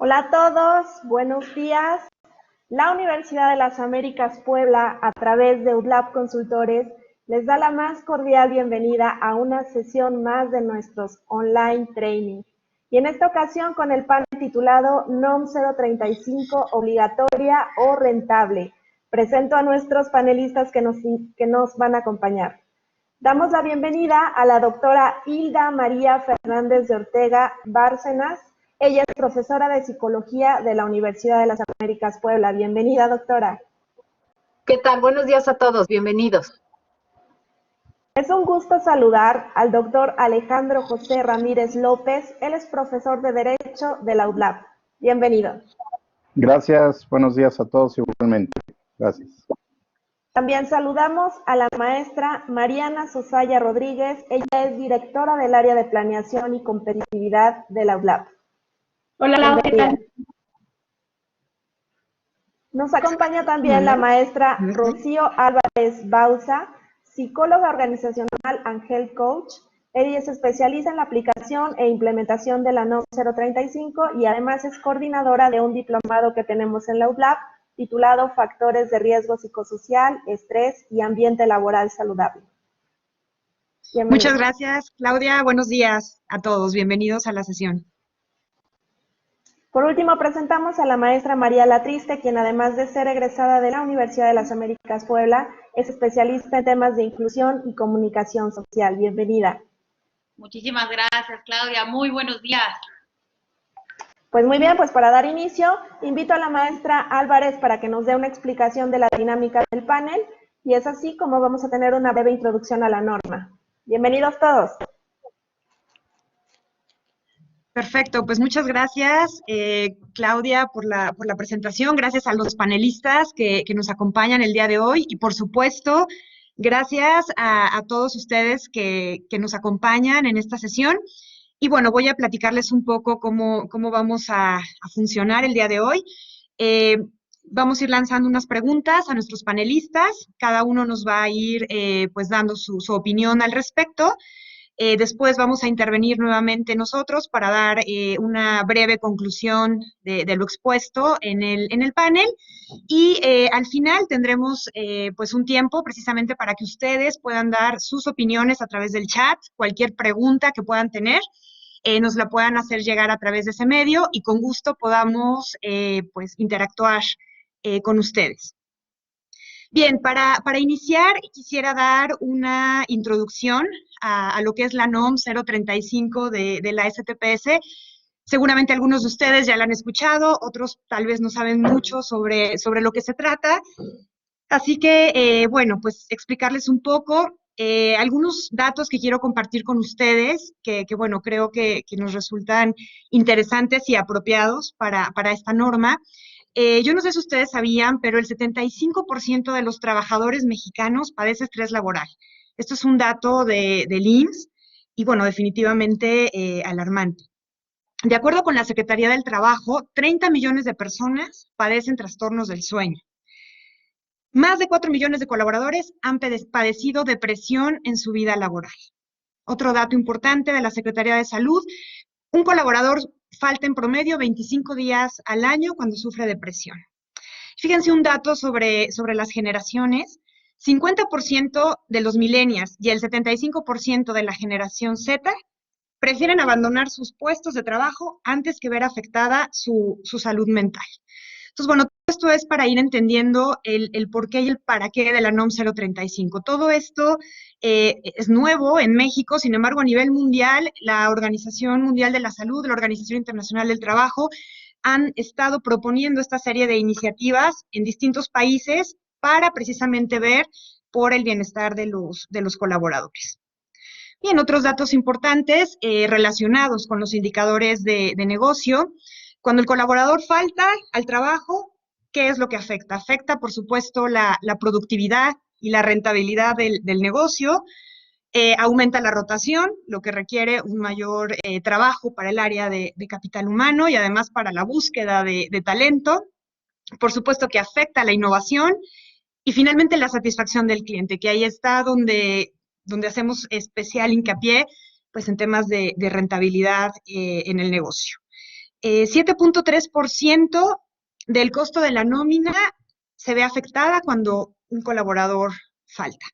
Hola a todos, buenos días. La Universidad de las Américas Puebla, a través de UDLAP Consultores, les da la más cordial bienvenida a una sesión más de nuestros online training. Y en esta ocasión con el panel titulado NOM 035, obligatoria o rentable. Presento a nuestros panelistas que nos van a acompañar. Damos la bienvenida a la doctora Hilda María Fernández de Ortega Bárcenas. Ella es profesora de Psicología de la Universidad de las Américas Puebla. Bienvenida, doctora. ¿Qué tal? Buenos días a todos, bienvenidos. Es un gusto saludar al doctor Alejandro José Ramírez López. Él es profesor de Derecho de la UDLAP. Bienvenido. Gracias, buenos días a todos igualmente. Gracias. También saludamos a la maestra Mariana Sosaya Rodríguez. Ella es directora del área de planeación y competitividad de la UDLAP. Hola, Lau, ¿qué tal? Nos acompaña también la maestra Rocío Álvarez Bauza, psicóloga organizacional Angel Coach. Ella se especializa en la aplicación e implementación de la NOM 035 y además es coordinadora de un diplomado que tenemos en la UDLAP titulado Factores de Riesgo Psicosocial, Estrés y Ambiente Laboral Saludable. Muchas gracias, Claudia. Buenos días a todos. Bienvenidos a la sesión. Por último, presentamos a la maestra María Latriste, quien además de ser egresada de la Universidad de las Américas Puebla, es especialista en temas de inclusión y comunicación social. Bienvenida. Muchísimas gracias, Claudia. Muy buenos días. Pues muy bien, pues para dar inicio, invito a la maestra Álvarez para que nos dé una explicación de la dinámica del panel, y es así como vamos a tener una breve introducción a la norma. Bienvenidos todos. Perfecto, pues muchas gracias, Claudia, por la presentación. Gracias a los panelistas que nos acompañan el día de hoy y, por supuesto, gracias a todos ustedes que nos acompañan en esta sesión. Y bueno, voy a platicarles un poco cómo vamos a funcionar el día de hoy. Vamos a ir lanzando unas preguntas a nuestros panelistas. Cada uno nos va a ir pues dando su opinión al respecto. Después vamos a intervenir nuevamente nosotros para dar una breve conclusión de lo expuesto en el panel. Y al final tendremos pues un tiempo precisamente para que ustedes puedan dar sus opiniones a través del chat, cualquier pregunta que puedan tener. Nos la puedan hacer llegar a través de ese medio y con gusto podamos pues interactuar con ustedes. Bien, para iniciar quisiera dar una introducción a lo que es la NOM 035 de la STPS. Seguramente algunos de ustedes ya la han escuchado, otros tal vez no saben mucho sobre lo que se trata. Así que, bueno, pues explicarles un poco algunos datos que quiero compartir con ustedes, que bueno, creo que nos resultan interesantes y apropiados para esta norma. Yo no sé si ustedes sabían, pero el 75% de los trabajadores mexicanos padece estrés laboral. Esto es un dato del IMSS y, bueno, definitivamente alarmante. De acuerdo con la Secretaría del Trabajo, 30 millones de personas padecen trastornos del sueño. Más de 4 millones de colaboradores han padecido depresión en su vida laboral. Otro dato importante de la Secretaría de Salud, un colaborador falta en promedio 25 días al año cuando sufre depresión. Fíjense un dato sobre las generaciones, 50% de los millennials y el 75% de la generación Z prefieren abandonar sus puestos de trabajo antes que ver afectada su salud mental. Entonces, bueno, todo esto es para ir entendiendo el por qué y el para qué de la NOM 035. Todo esto es nuevo en México, sin embargo, a nivel mundial, la Organización Mundial de la Salud, la Organización Internacional del Trabajo, han estado proponiendo esta serie de iniciativas en distintos países para precisamente ver por el bienestar de los colaboradores. Bien, otros datos importantes relacionados con los indicadores de negocio. Cuando el colaborador falta al trabajo, ¿qué es lo que afecta? Afecta, por supuesto, la productividad y la rentabilidad del negocio. Aumenta la rotación, lo que requiere un mayor trabajo para el área de capital humano y además para la búsqueda de talento. Por supuesto que afecta la innovación y finalmente la satisfacción del cliente, que ahí está donde hacemos especial hincapié pues, en temas de rentabilidad en el negocio. 7.3% del costo de la nómina se ve afectada cuando un colaborador falta.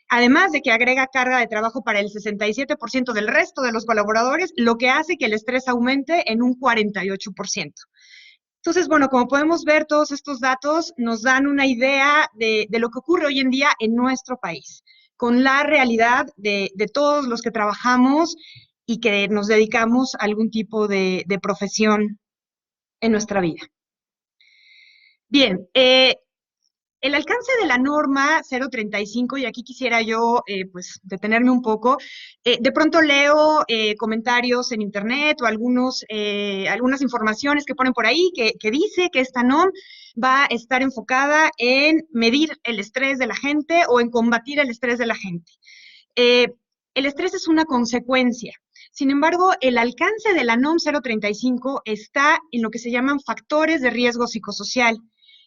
Además de que agrega carga de trabajo para el 67% del resto de los colaboradores, lo que hace que el estrés aumente en un 48%. Entonces, bueno, como podemos ver, todos estos datos nos dan una idea de lo que ocurre hoy en día en nuestro país, con la realidad de todos los que trabajamos y que nos dedicamos a algún tipo de profesión en nuestra vida. Bien, el alcance de la norma 035, y aquí quisiera yo pues detenerme un poco, de pronto leo comentarios en internet o algunas informaciones que ponen por ahí que dice que esta NOM va a estar enfocada en medir el estrés de la gente o en combatir el estrés de la gente. El estrés es una consecuencia. Sin embargo, el alcance de la NOM 035 está en lo que se llaman factores de riesgo psicosocial.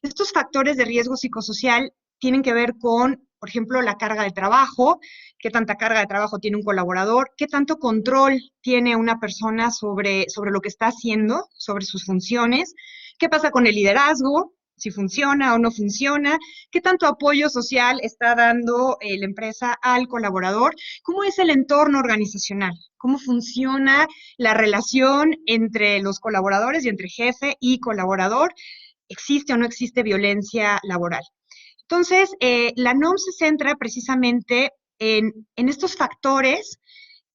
Estos factores de riesgo psicosocial tienen que ver con, por ejemplo, la carga de trabajo, qué tanta carga de trabajo tiene un colaborador, qué tanto control tiene una persona sobre lo que está haciendo, sobre sus funciones, qué pasa con el liderazgo, si funciona o no funciona, qué tanto apoyo social está dando la empresa al colaborador, cómo es el entorno organizacional, cómo funciona la relación entre los colaboradores y entre jefe y colaborador, existe o no existe violencia laboral. Entonces, la NOM se centra precisamente en estos factores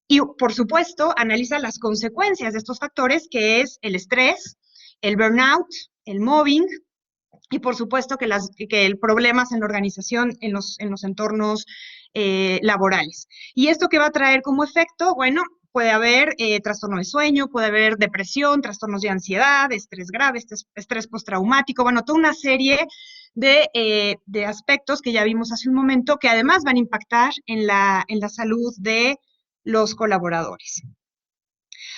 y, por supuesto, analiza las consecuencias de estos factores, que es el estrés, el burnout, el mobbing, y por supuesto que el problemas en la organización, en los entornos laborales. ¿Y esto qué va a traer como efecto? Bueno, puede haber trastorno de sueño, puede haber depresión, trastornos de ansiedad, estrés grave, estrés postraumático, bueno, toda una serie de aspectos que ya vimos hace un momento que además van a impactar en la salud de los colaboradores.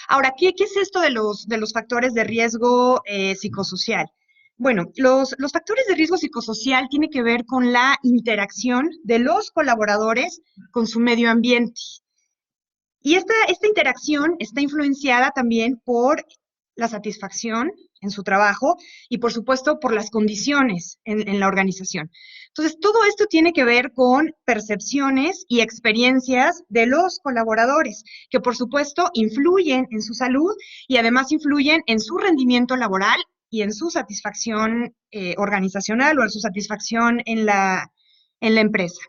Ahora, ¿qué es esto de los factores de riesgo psicosocial? Bueno, los factores de riesgo psicosocial tienen que ver con la interacción de los colaboradores con su medio ambiente. Y esta interacción está influenciada también por la satisfacción en su trabajo y, por supuesto, por las condiciones en la organización. Entonces, todo esto tiene que ver con percepciones y experiencias de los colaboradores, que, por supuesto, influyen en su salud y además influyen en su rendimiento laboral y en su satisfacción organizacional o en su satisfacción en la empresa.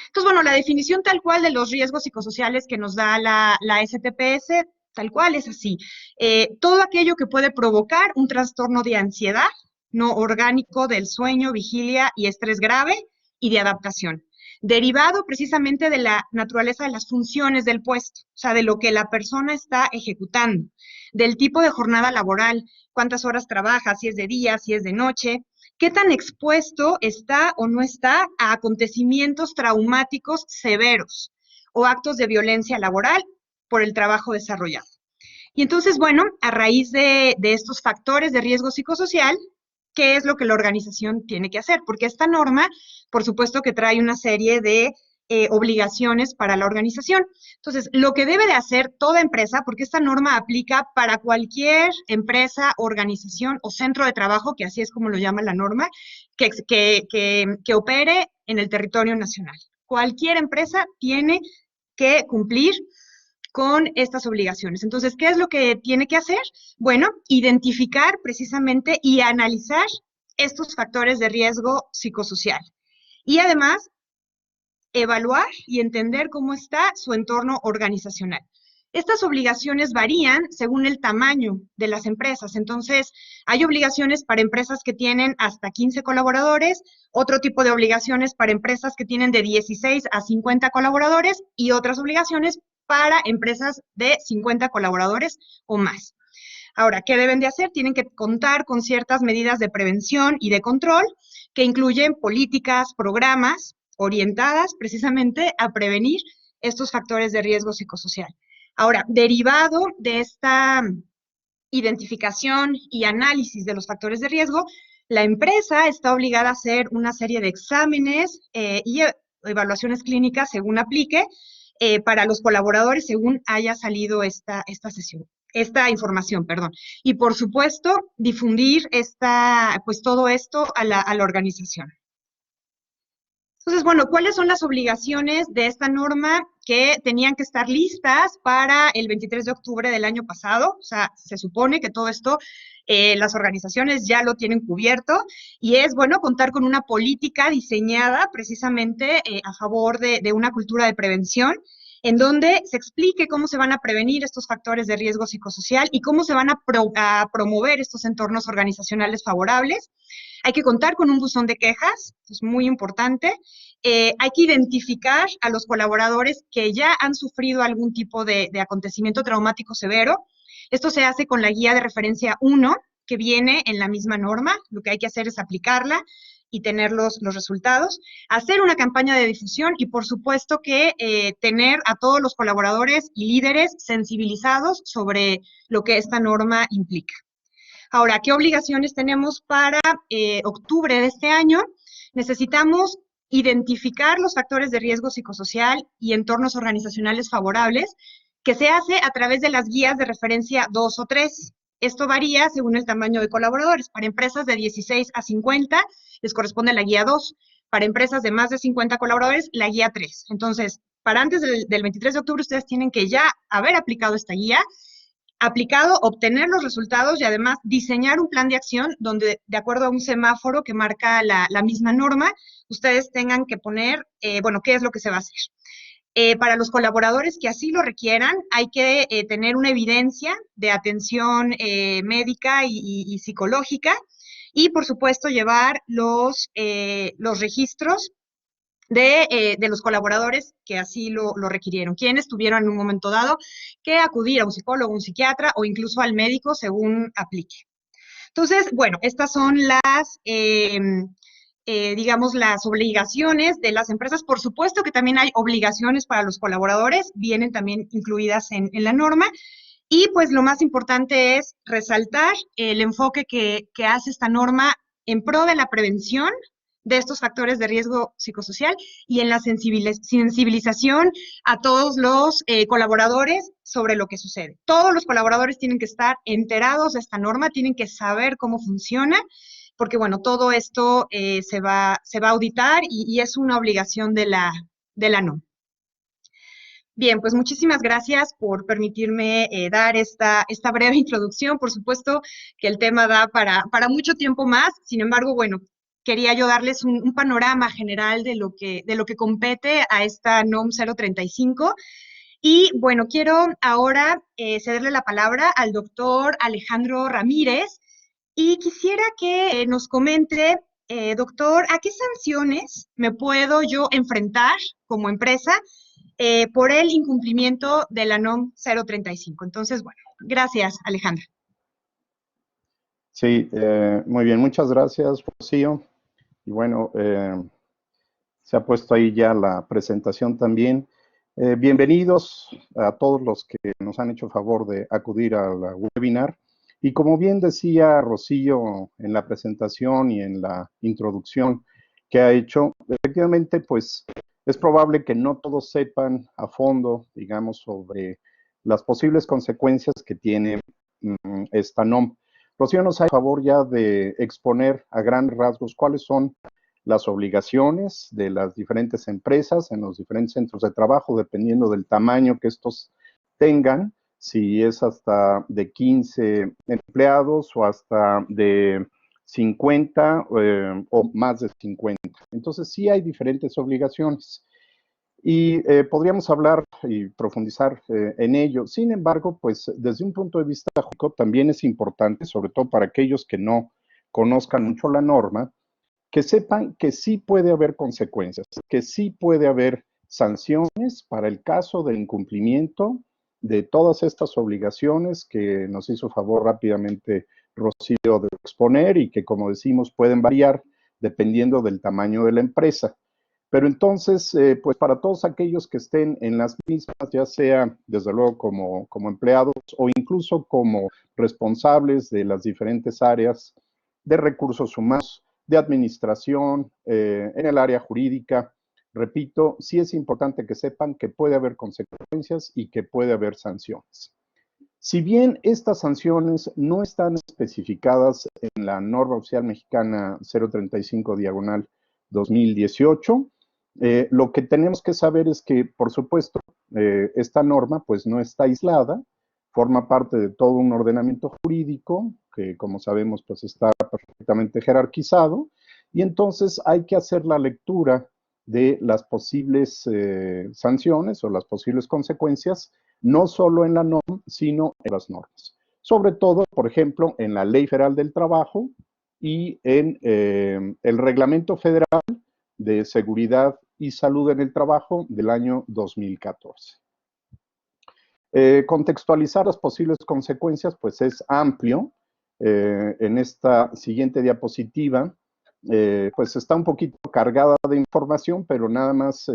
Entonces, bueno, la definición tal cual de los riesgos psicosociales que nos da la STPS, tal cual es así. Todo aquello que puede provocar un trastorno de ansiedad no orgánico del sueño, vigilia y estrés grave y de adaptación, derivado precisamente de la naturaleza de las funciones del puesto, o sea, de lo que la persona está ejecutando, del tipo de jornada laboral, cuántas horas trabaja, si es de día, si es de noche, qué tan expuesto está o no está a acontecimientos traumáticos severos o actos de violencia laboral por el trabajo desarrollado. Y entonces, bueno, a raíz de estos factores de riesgo psicosocial, ¿qué es lo que la organización tiene que hacer? Porque esta norma, por supuesto que trae una serie de obligaciones para la organización. Entonces, lo que debe de hacer toda empresa, porque esta norma aplica para cualquier empresa, organización o centro de trabajo, que así es como lo llama la norma, que opere en el territorio nacional. Cualquier empresa tiene que cumplir con estas obligaciones. Entonces, ¿qué es lo que tiene que hacer? Bueno, identificar precisamente y analizar estos factores de riesgo psicosocial. Y además, evaluar y entender cómo está su entorno organizacional. Estas obligaciones varían según el tamaño de las empresas. Entonces, hay obligaciones para empresas que tienen hasta 15 colaboradores, otro tipo de obligaciones para empresas que tienen de 16 a 50 colaboradores y otras obligaciones para empresas de 50 colaboradores o más. Ahora, ¿qué deben de hacer? Tienen que contar con ciertas medidas de prevención y de control que incluyen políticas, programas orientadas precisamente a prevenir estos factores de riesgo psicosocial. Ahora, derivado de esta identificación y análisis de los factores de riesgo, la empresa está obligada a hacer una serie de exámenes y evaluaciones clínicas según aplique para los colaboradores según haya salido esta esta información, perdón. Y por supuesto, difundir pues todo esto a la organización. Entonces, bueno, ¿cuáles son las obligaciones de esta norma que tenían que estar listas para el 23 de octubre del año pasado? O sea, se supone que todo esto las organizaciones ya lo tienen cubierto y es, bueno, contar con una política diseñada precisamente a favor de una cultura de prevención en donde se explique cómo se van a prevenir estos factores de riesgo psicosocial y cómo se van a promover estos entornos organizacionales favorables. Hay que contar con un buzón de quejas, es muy importante. Hay que identificar a los colaboradores que ya han sufrido algún tipo de acontecimiento traumático severo. Esto se hace con la guía de referencia 1, que viene en la misma norma. Lo que hay que hacer es aplicarla y tener los resultados. Hacer una campaña de difusión y, por supuesto, que tener a todos los colaboradores y líderes sensibilizados sobre lo que esta norma implica. Ahora, ¿qué obligaciones tenemos para octubre de este año? Necesitamos identificar los factores de riesgo psicosocial y entornos organizacionales favorables, que se hace a través de las guías de referencia 2 o 3. Esto varía según el tamaño de colaboradores. Para empresas de 16 a 50 les corresponde la guía 2. Para empresas de más de 50 colaboradores, la guía 3. Entonces, para antes del 23 de octubre, ustedes tienen que ya haber aplicado esta guía, obtener los resultados y además diseñar un plan de acción donde, de acuerdo a un semáforo que marca la misma norma, ustedes tengan que poner, bueno, qué es lo que se va a hacer. Para los colaboradores que así lo requieran, hay que tener una evidencia de atención médica y psicológica y, por supuesto, llevar los registros de los colaboradores que así lo requirieron, quienes tuvieron en un momento dado que acudir a un psicólogo, un psiquiatra o incluso al médico según aplique. Entonces, bueno, estas son digamos, las obligaciones de las empresas. Por supuesto que también hay obligaciones para los colaboradores, vienen también incluidas en la norma. Y pues lo más importante es resaltar el enfoque que hace esta norma en pro de la prevención de estos factores de riesgo psicosocial y en la sensibilización a todos los colaboradores sobre lo que sucede. Todos los colaboradores tienen que estar enterados de esta norma, tienen que saber cómo funciona, porque bueno, todo esto se va a auditar y es una obligación de la norma. Bien, pues muchísimas gracias por permitirme dar esta breve introducción. Por supuesto que el tema da para mucho tiempo más, sin embargo, bueno, quería yo darles un panorama general de lo que compete a esta NOM 035. Y bueno, quiero ahora cederle la palabra al doctor Alejandro Ramírez y quisiera que nos comente, doctor, ¿a qué sanciones me puedo yo enfrentar como empresa por el incumplimiento de la NOM 035? Entonces, bueno, gracias, Alejandra. Sí, muy bien, muchas gracias, Rocío. Y bueno, se ha puesto ahí ya la presentación también. Bienvenidos a todos los que nos han hecho favor de acudir a la webinar. Y como bien decía Rocío en la presentación y en la introducción que ha hecho, efectivamente, pues es probable que no todos sepan a fondo, digamos, sobre las posibles consecuencias que tiene esta NOM. Rocío nos hace favor ya de exponer a grandes rasgos cuáles son las obligaciones de las diferentes empresas en los diferentes centros de trabajo, dependiendo del tamaño que estos tengan, si es hasta de 15 empleados o hasta de 50 o más de 50. Entonces, sí hay diferentes obligaciones. Y podríamos hablar y profundizar en ello. Sin embargo, pues desde un punto de vista jurídico también es importante, sobre todo para aquellos que no conozcan mucho la norma, que sepan que sí puede haber consecuencias, que sí puede haber sanciones para el caso del incumplimiento de todas estas obligaciones que nos hizo favor rápidamente Rocío de exponer y que, como decimos, pueden variar dependiendo del tamaño de la empresa. Pero entonces, pues para todos aquellos que estén en las mismas, ya sea desde luego como empleados o incluso como responsables de las diferentes áreas de recursos humanos, de administración, en el área jurídica, repito, sí es importante que sepan que puede haber consecuencias y que puede haber sanciones. Si bien estas sanciones no están especificadas en la norma oficial mexicana 035/2018, lo que tenemos que saber es que, por supuesto, esta norma pues no está aislada, forma parte de todo un ordenamiento jurídico que, como sabemos, pues está perfectamente jerarquizado, y entonces hay que hacer la lectura de las posibles sanciones o las posibles consecuencias, no solo en la NOM, sino en las normas. Sobre todo, por ejemplo, en la Ley Federal del Trabajo y en el Reglamento Federal de Seguridad y Salud en el Trabajo del año 2014. Contextualizar las posibles consecuencias, pues es amplio. En esta siguiente diapositiva, pues está un poquito cargada de información, pero nada más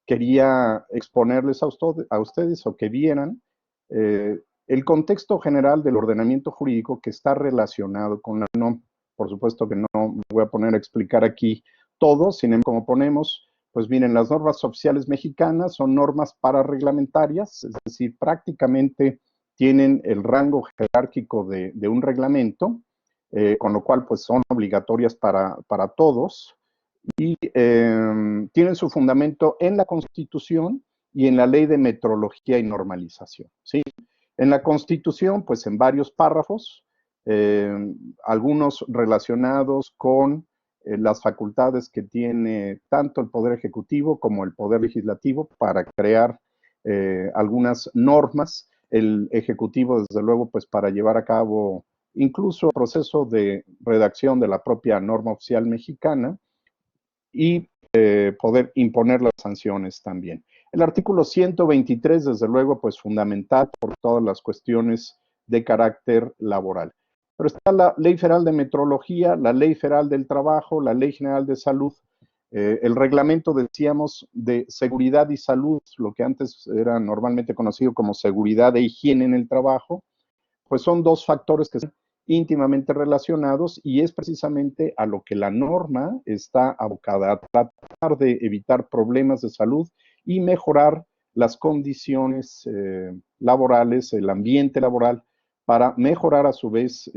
quería exponerles a ustedes o que vieran el contexto general del ordenamiento jurídico que está relacionado con la NOM. Por supuesto que no me voy a poner a explicar aquí todo, sin embargo, como ponemos, pues miren, las normas oficiales mexicanas son normas parareglamentarias, es decir, prácticamente tienen el rango jerárquico de un reglamento, con lo cual pues son obligatorias para todos, y tienen su fundamento en la Constitución y en la Ley de Metrología y Normalización, ¿sí? En la Constitución, pues en varios párrafos, algunos relacionados con las facultades que tiene tanto el Poder Ejecutivo como el Poder Legislativo para crear algunas normas, el Ejecutivo, desde luego, pues para llevar a cabo incluso el proceso de redacción de la propia norma oficial mexicana y poder imponer las sanciones también. El artículo 123, desde luego, pues fundamental por todas las cuestiones de carácter laboral. Pero está la Ley Federal de Metrología, la Ley Federal del Trabajo, la Ley General de Salud, el reglamento, decíamos, de seguridad y salud, lo que antes era normalmente conocido como seguridad e higiene en el trabajo, pues son dos factores que están íntimamente relacionados y es precisamente a lo que la norma está abocada, a tratar de evitar problemas de salud y mejorar las condiciones laborales, el ambiente laboral, para mejorar a su vez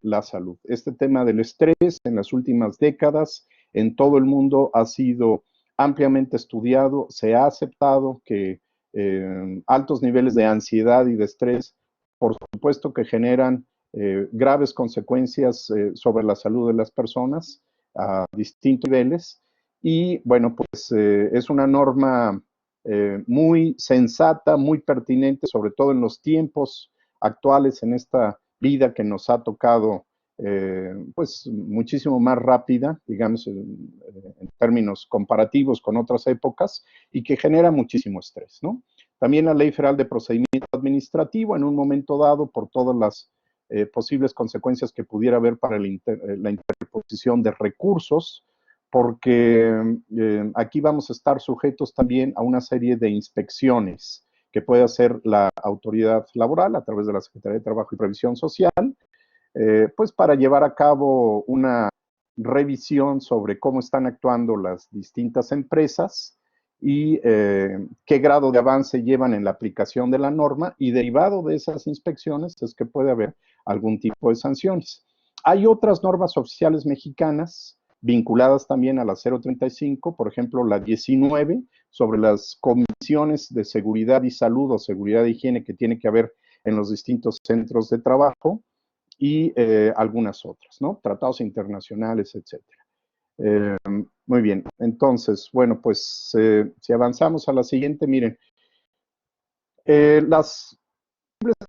la salud. Este tema del estrés en las últimas décadas en todo el mundo ha sido ampliamente estudiado, se ha aceptado que altos niveles de ansiedad y de estrés, por supuesto que generan graves consecuencias sobre la salud de las personas a distintos niveles. Y bueno, pues es una norma muy sensata, muy pertinente, sobre todo en los tiempos actuales, en esta vida que nos ha tocado pues muchísimo más rápida, digamos, en términos comparativos con otras épocas, y que genera muchísimo estrés, ¿no? También la Ley Federal de Procedimiento Administrativo, en un momento dado, por todas las posibles consecuencias que pudiera haber para la interposición de recursos, porque aquí vamos a estar sujetos también a una serie de inspecciones que puede hacer la autoridad laboral a través de la Secretaría de Trabajo y Previsión Social, pues para llevar a cabo una revisión sobre cómo están actuando las distintas empresas y qué grado de avance llevan en la aplicación de la norma, y derivado de esas inspecciones es que puede haber algún tipo de sanciones. Hay otras normas oficiales mexicanas vinculadas también a la 035, por ejemplo, la 19, sobre las comisiones de seguridad y salud o seguridad e higiene que tiene que haber en los distintos centros de trabajo, y algunas otras, ¿no? Tratados internacionales, etcétera. Muy bien, entonces, bueno, pues si avanzamos a la siguiente, miren, las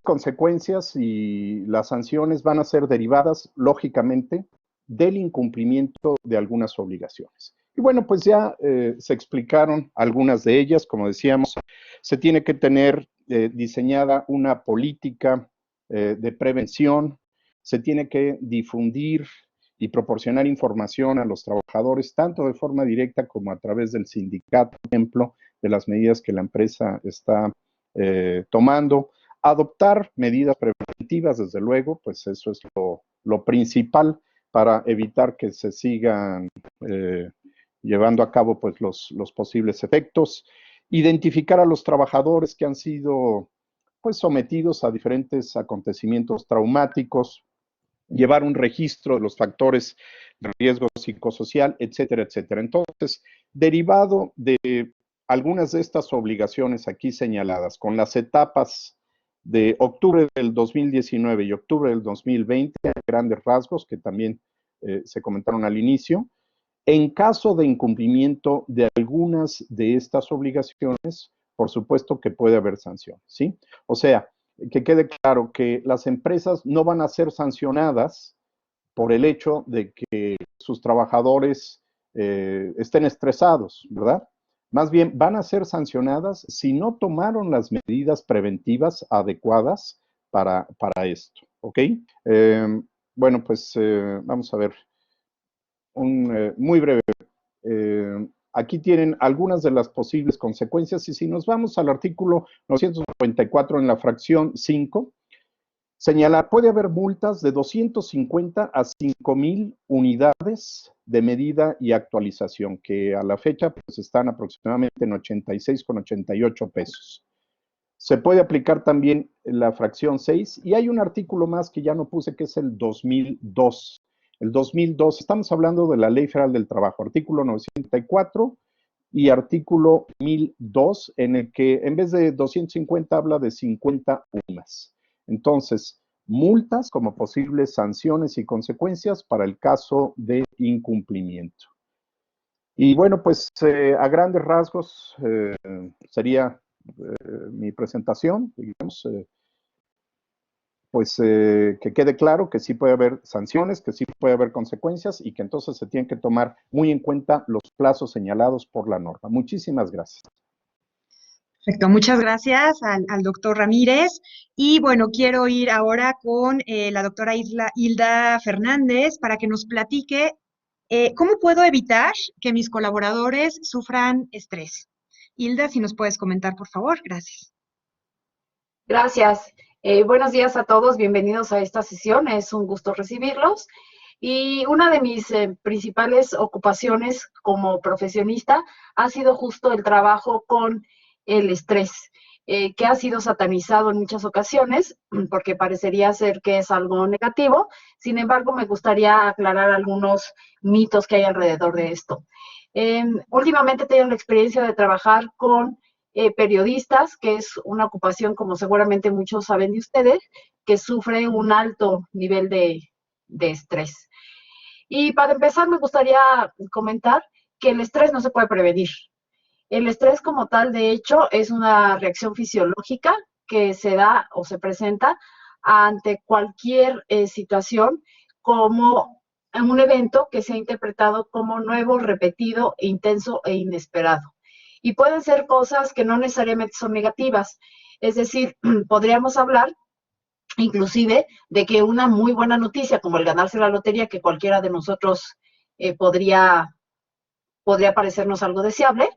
consecuencias y las sanciones van a ser derivadas, lógicamente, del incumplimiento de algunas obligaciones. Y bueno, pues ya se explicaron algunas de ellas, como decíamos, se tiene que tener diseñada una política de prevención, se tiene que difundir y proporcionar información a los trabajadores, tanto de forma directa como a través del sindicato, por ejemplo, de las medidas que la empresa está tomando. Adoptar medidas preventivas, desde luego, pues eso es lo principal para evitar que se sigan llevando a cabo pues los posibles efectos. Identificar a los trabajadores que han sido pues sometidos a diferentes acontecimientos traumáticos, llevar un registro de los factores de riesgo psicosocial, etcétera, etcétera. Entonces, derivado de algunas de estas obligaciones aquí señaladas, con las etapas de octubre del 2019 y octubre del 2020, a grandes rasgos, que también se comentaron al inicio, en caso de incumplimiento de algunas de estas obligaciones, por supuesto que puede haber sanciones, ¿sí? O sea, que quede claro que las empresas no van a ser sancionadas por el hecho de que sus trabajadores estén estresados, ¿verdad? Más bien van a ser sancionadas si no tomaron las medidas preventivas adecuadas para esto, ¿ok? Bueno, pues vamos a ver muy breve. Aquí tienen algunas de las posibles consecuencias y si nos vamos al artículo 994 en la fracción 5, señala, puede haber multas de 250 a 5,000 unidades de medida y actualización, que a la fecha pues, están aproximadamente en 86,88 pesos. Se puede aplicar también la fracción 6 y hay un artículo más que ya no puse que es el 2002. El 2002, estamos hablando de la Ley Federal del Trabajo, artículo 904 y artículo 1002, en el que en vez de 250 habla de 50 UMAS. Entonces, multas como posibles sanciones y consecuencias para el caso de incumplimiento. Y bueno, pues a grandes rasgos sería mi presentación, digamos, pues que quede claro que sí puede haber sanciones, que sí puede haber consecuencias y que entonces se tienen que tomar muy en cuenta los plazos señalados por la norma. Muchísimas gracias. Perfecto, muchas gracias al doctor Ramírez. Y bueno, quiero ir ahora con la doctora Hilda Fernández para que nos platique cómo puedo evitar que mis colaboradores sufran estrés. Hilda, si nos puedes comentar, por favor. Gracias. Gracias. Buenos días a todos, bienvenidos a esta sesión, es un gusto recibirlos. Y una de mis principales ocupaciones como profesionista ha sido justo el trabajo con el estrés, que ha sido satanizado en muchas ocasiones, porque parecería ser que es algo negativo. Sin embargo, me gustaría aclarar algunos mitos que hay alrededor de esto. Últimamente he tenido la experiencia de trabajar con periodistas, que es una ocupación, como seguramente muchos saben de ustedes, que sufre un alto nivel de estrés. Y para empezar, me gustaría comentar que el estrés no se puede prevenir. El estrés como tal, de hecho, es una reacción fisiológica que se da o se presenta ante cualquier situación como un evento que se ha interpretado como nuevo, repetido, intenso e inesperado. Y pueden ser cosas que no necesariamente son negativas. Es decir, podríamos hablar inclusive de que una muy buena noticia, como el ganarse la lotería, que cualquiera de nosotros podría parecernos algo deseable,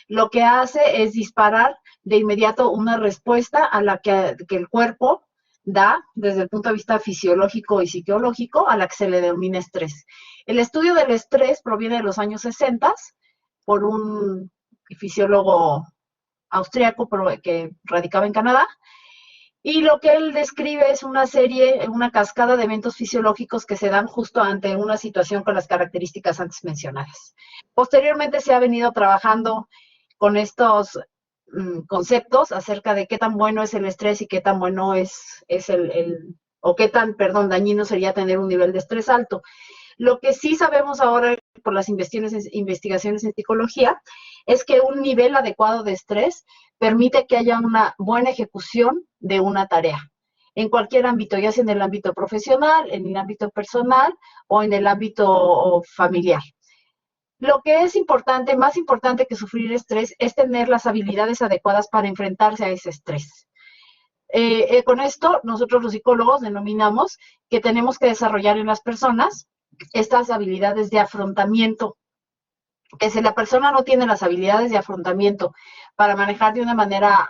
lo que hace es disparar de inmediato una respuesta a la que el cuerpo da desde el punto de vista fisiológico y psicológico, a la que se le denomina estrés. El estudio del estrés proviene de los años 60 por un fisiólogo austriaco que radicaba en Canadá, y lo que él describe es una cascada de eventos fisiológicos que se dan justo ante una situación con las características antes mencionadas. Posteriormente se ha venido trabajando con estos conceptos acerca de qué tan bueno es el estrés y qué tan bueno o qué tan, dañino sería tener un nivel de estrés alto. Lo que sí sabemos ahora por las investigaciones en psicología es que un nivel adecuado de estrés permite que haya una buena ejecución de una tarea en cualquier ámbito, ya sea en el ámbito profesional, en el ámbito personal o en el ámbito familiar. Lo que es importante, más importante que sufrir estrés, es tener las habilidades adecuadas para enfrentarse a ese estrés. Con esto, nosotros los psicólogos denominamos que tenemos que desarrollar en las personas estas habilidades de afrontamiento, que si la persona no tiene las habilidades de afrontamiento para manejar de una manera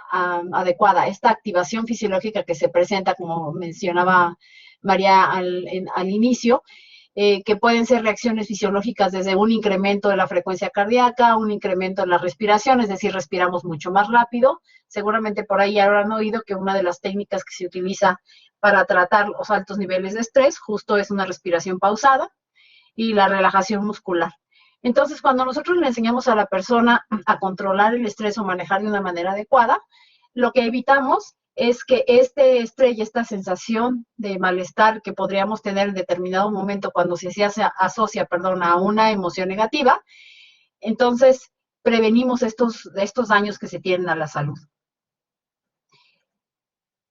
adecuada esta activación fisiológica que se presenta, como mencionaba María al inicio, que pueden ser reacciones fisiológicas desde un incremento de la frecuencia cardíaca, un incremento en la respiración, es decir, respiramos mucho más rápido. Seguramente por ahí habrán oído que una de las técnicas que se utiliza para tratar los altos niveles de estrés justo es una respiración pausada y la relajación muscular. Entonces, cuando nosotros le enseñamos a la persona a controlar el estrés o manejar de una manera adecuada, lo que evitamos es que este estrés y esta sensación de malestar que podríamos tener en determinado momento cuando se asocia a una emoción negativa, entonces prevenimos estos daños que se tienen a la salud.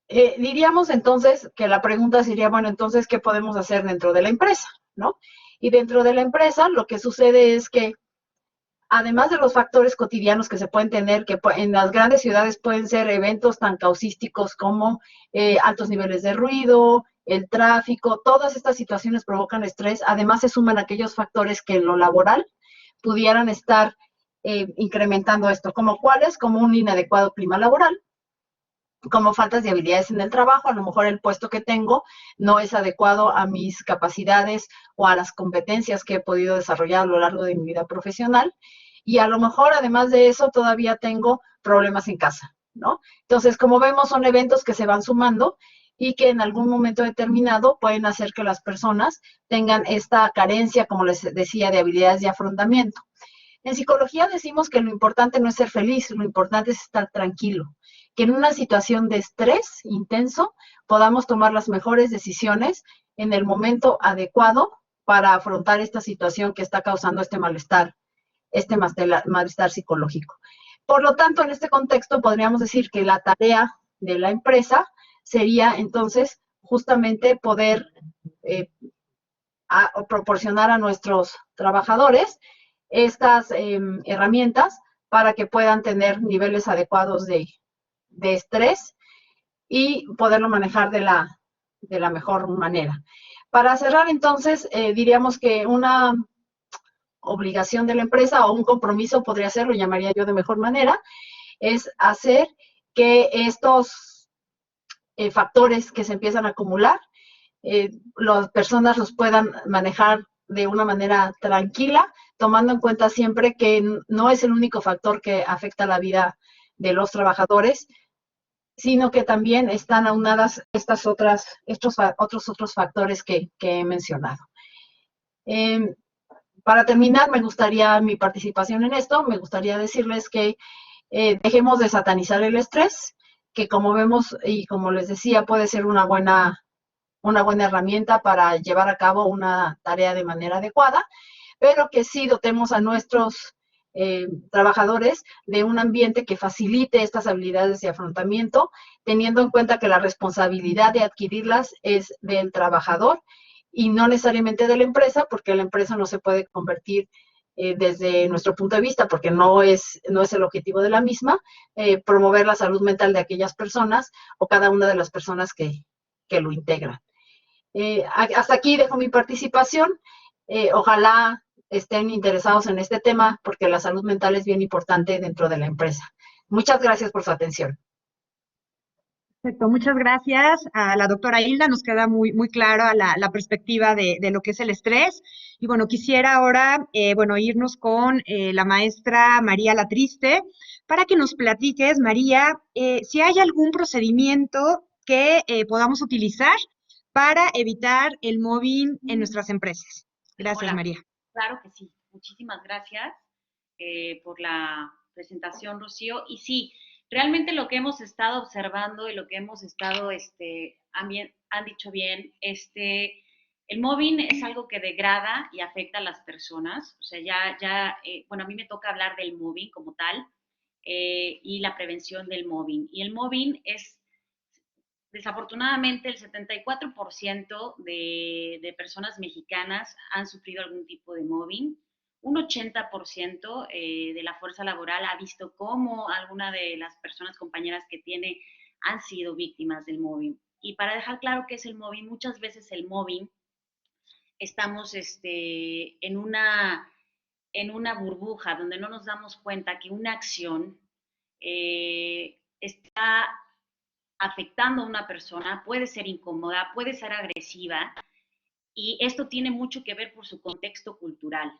Diríamos entonces que la pregunta sería, bueno, entonces, ¿qué podemos hacer dentro de la empresa? ¿No? Y dentro de la empresa lo que sucede es que además de los factores cotidianos que se pueden tener, que en las grandes ciudades pueden ser eventos tan causísticos como altos niveles de ruido, el tráfico, todas estas situaciones provocan estrés. Además se suman aquellos factores que en lo laboral pudieran estar incrementando esto, como cuáles, como un inadecuado clima laboral, como faltas de habilidades en el trabajo, a lo mejor el puesto que tengo no es adecuado a mis capacidades o a las competencias que he podido desarrollar a lo largo de mi vida profesional, y a lo mejor además de eso todavía tengo problemas en casa, ¿no? Entonces, como vemos, son eventos que se van sumando y que en algún momento determinado pueden hacer que las personas tengan esta carencia, como les decía, de habilidades de afrontamiento. En psicología decimos que lo importante no es ser feliz, lo importante es estar tranquilo, que en una situación de estrés intenso podamos tomar las mejores decisiones en el momento adecuado para afrontar esta situación que está causando este malestar psicológico. Por lo tanto, en este contexto podríamos decir que la tarea de la empresa sería entonces justamente poder proporcionar a nuestros trabajadores estas herramientas para que puedan tener niveles adecuados de estrés y poderlo manejar de la mejor manera. Para cerrar, entonces, diríamos que una obligación de la empresa o un compromiso podría ser, lo llamaría yo de mejor manera, es hacer que estos factores que se empiezan a acumular, las personas los puedan manejar de una manera tranquila, tomando en cuenta siempre que no es el único factor que afecta la vida de los trabajadores, sino que también están aunadas estos otros factores que he mencionado. Para terminar, mi participación en esto, me gustaría decirles que dejemos de satanizar el estrés, que como vemos y como les decía, puede ser una buena herramienta para llevar a cabo una tarea de manera adecuada, pero que sí dotemos a nuestros trabajadores de un ambiente que facilite estas habilidades de afrontamiento, teniendo en cuenta que la responsabilidad de adquirirlas es del trabajador y no necesariamente de la empresa, porque la empresa no se puede convertir desde nuestro punto de vista, porque no es el objetivo de la misma, promover la salud mental de aquellas personas o cada una de las personas que lo integran. Hasta aquí dejo mi participación. Ojalá estén interesados en este tema porque la salud mental es bien importante dentro de la empresa. Muchas gracias por su atención. Perfecto, muchas gracias a la doctora Hilda. Nos queda muy, muy clara la perspectiva de lo que es el estrés. Y bueno, quisiera ahora, irnos con la maestra María Latriste para que nos platiques, María, si hay algún procedimiento que podamos utilizar para evitar el mobbing en nuestras empresas. Gracias, Hola. María. Claro que sí. Muchísimas gracias por la presentación, Rocío. Y sí, realmente lo que hemos estado observando y lo que hemos estado, han dicho bien, el mobbing es algo que degrada y afecta a las personas. O sea, a mí me toca hablar del mobbing como tal y la prevención del mobbing. Y el mobbing es, desafortunadamente, el 74% de personas mexicanas han sufrido algún tipo de mobbing. Un 80% de la fuerza laboral ha visto cómo alguna de las personas compañeras que tiene han sido víctimas del mobbing. Y para dejar claro qué es el mobbing, muchas veces el mobbing estamos en una burbuja donde no nos damos cuenta que una acción está afectando a una persona, puede ser incómoda, puede ser agresiva, y esto tiene mucho que ver por su contexto cultural.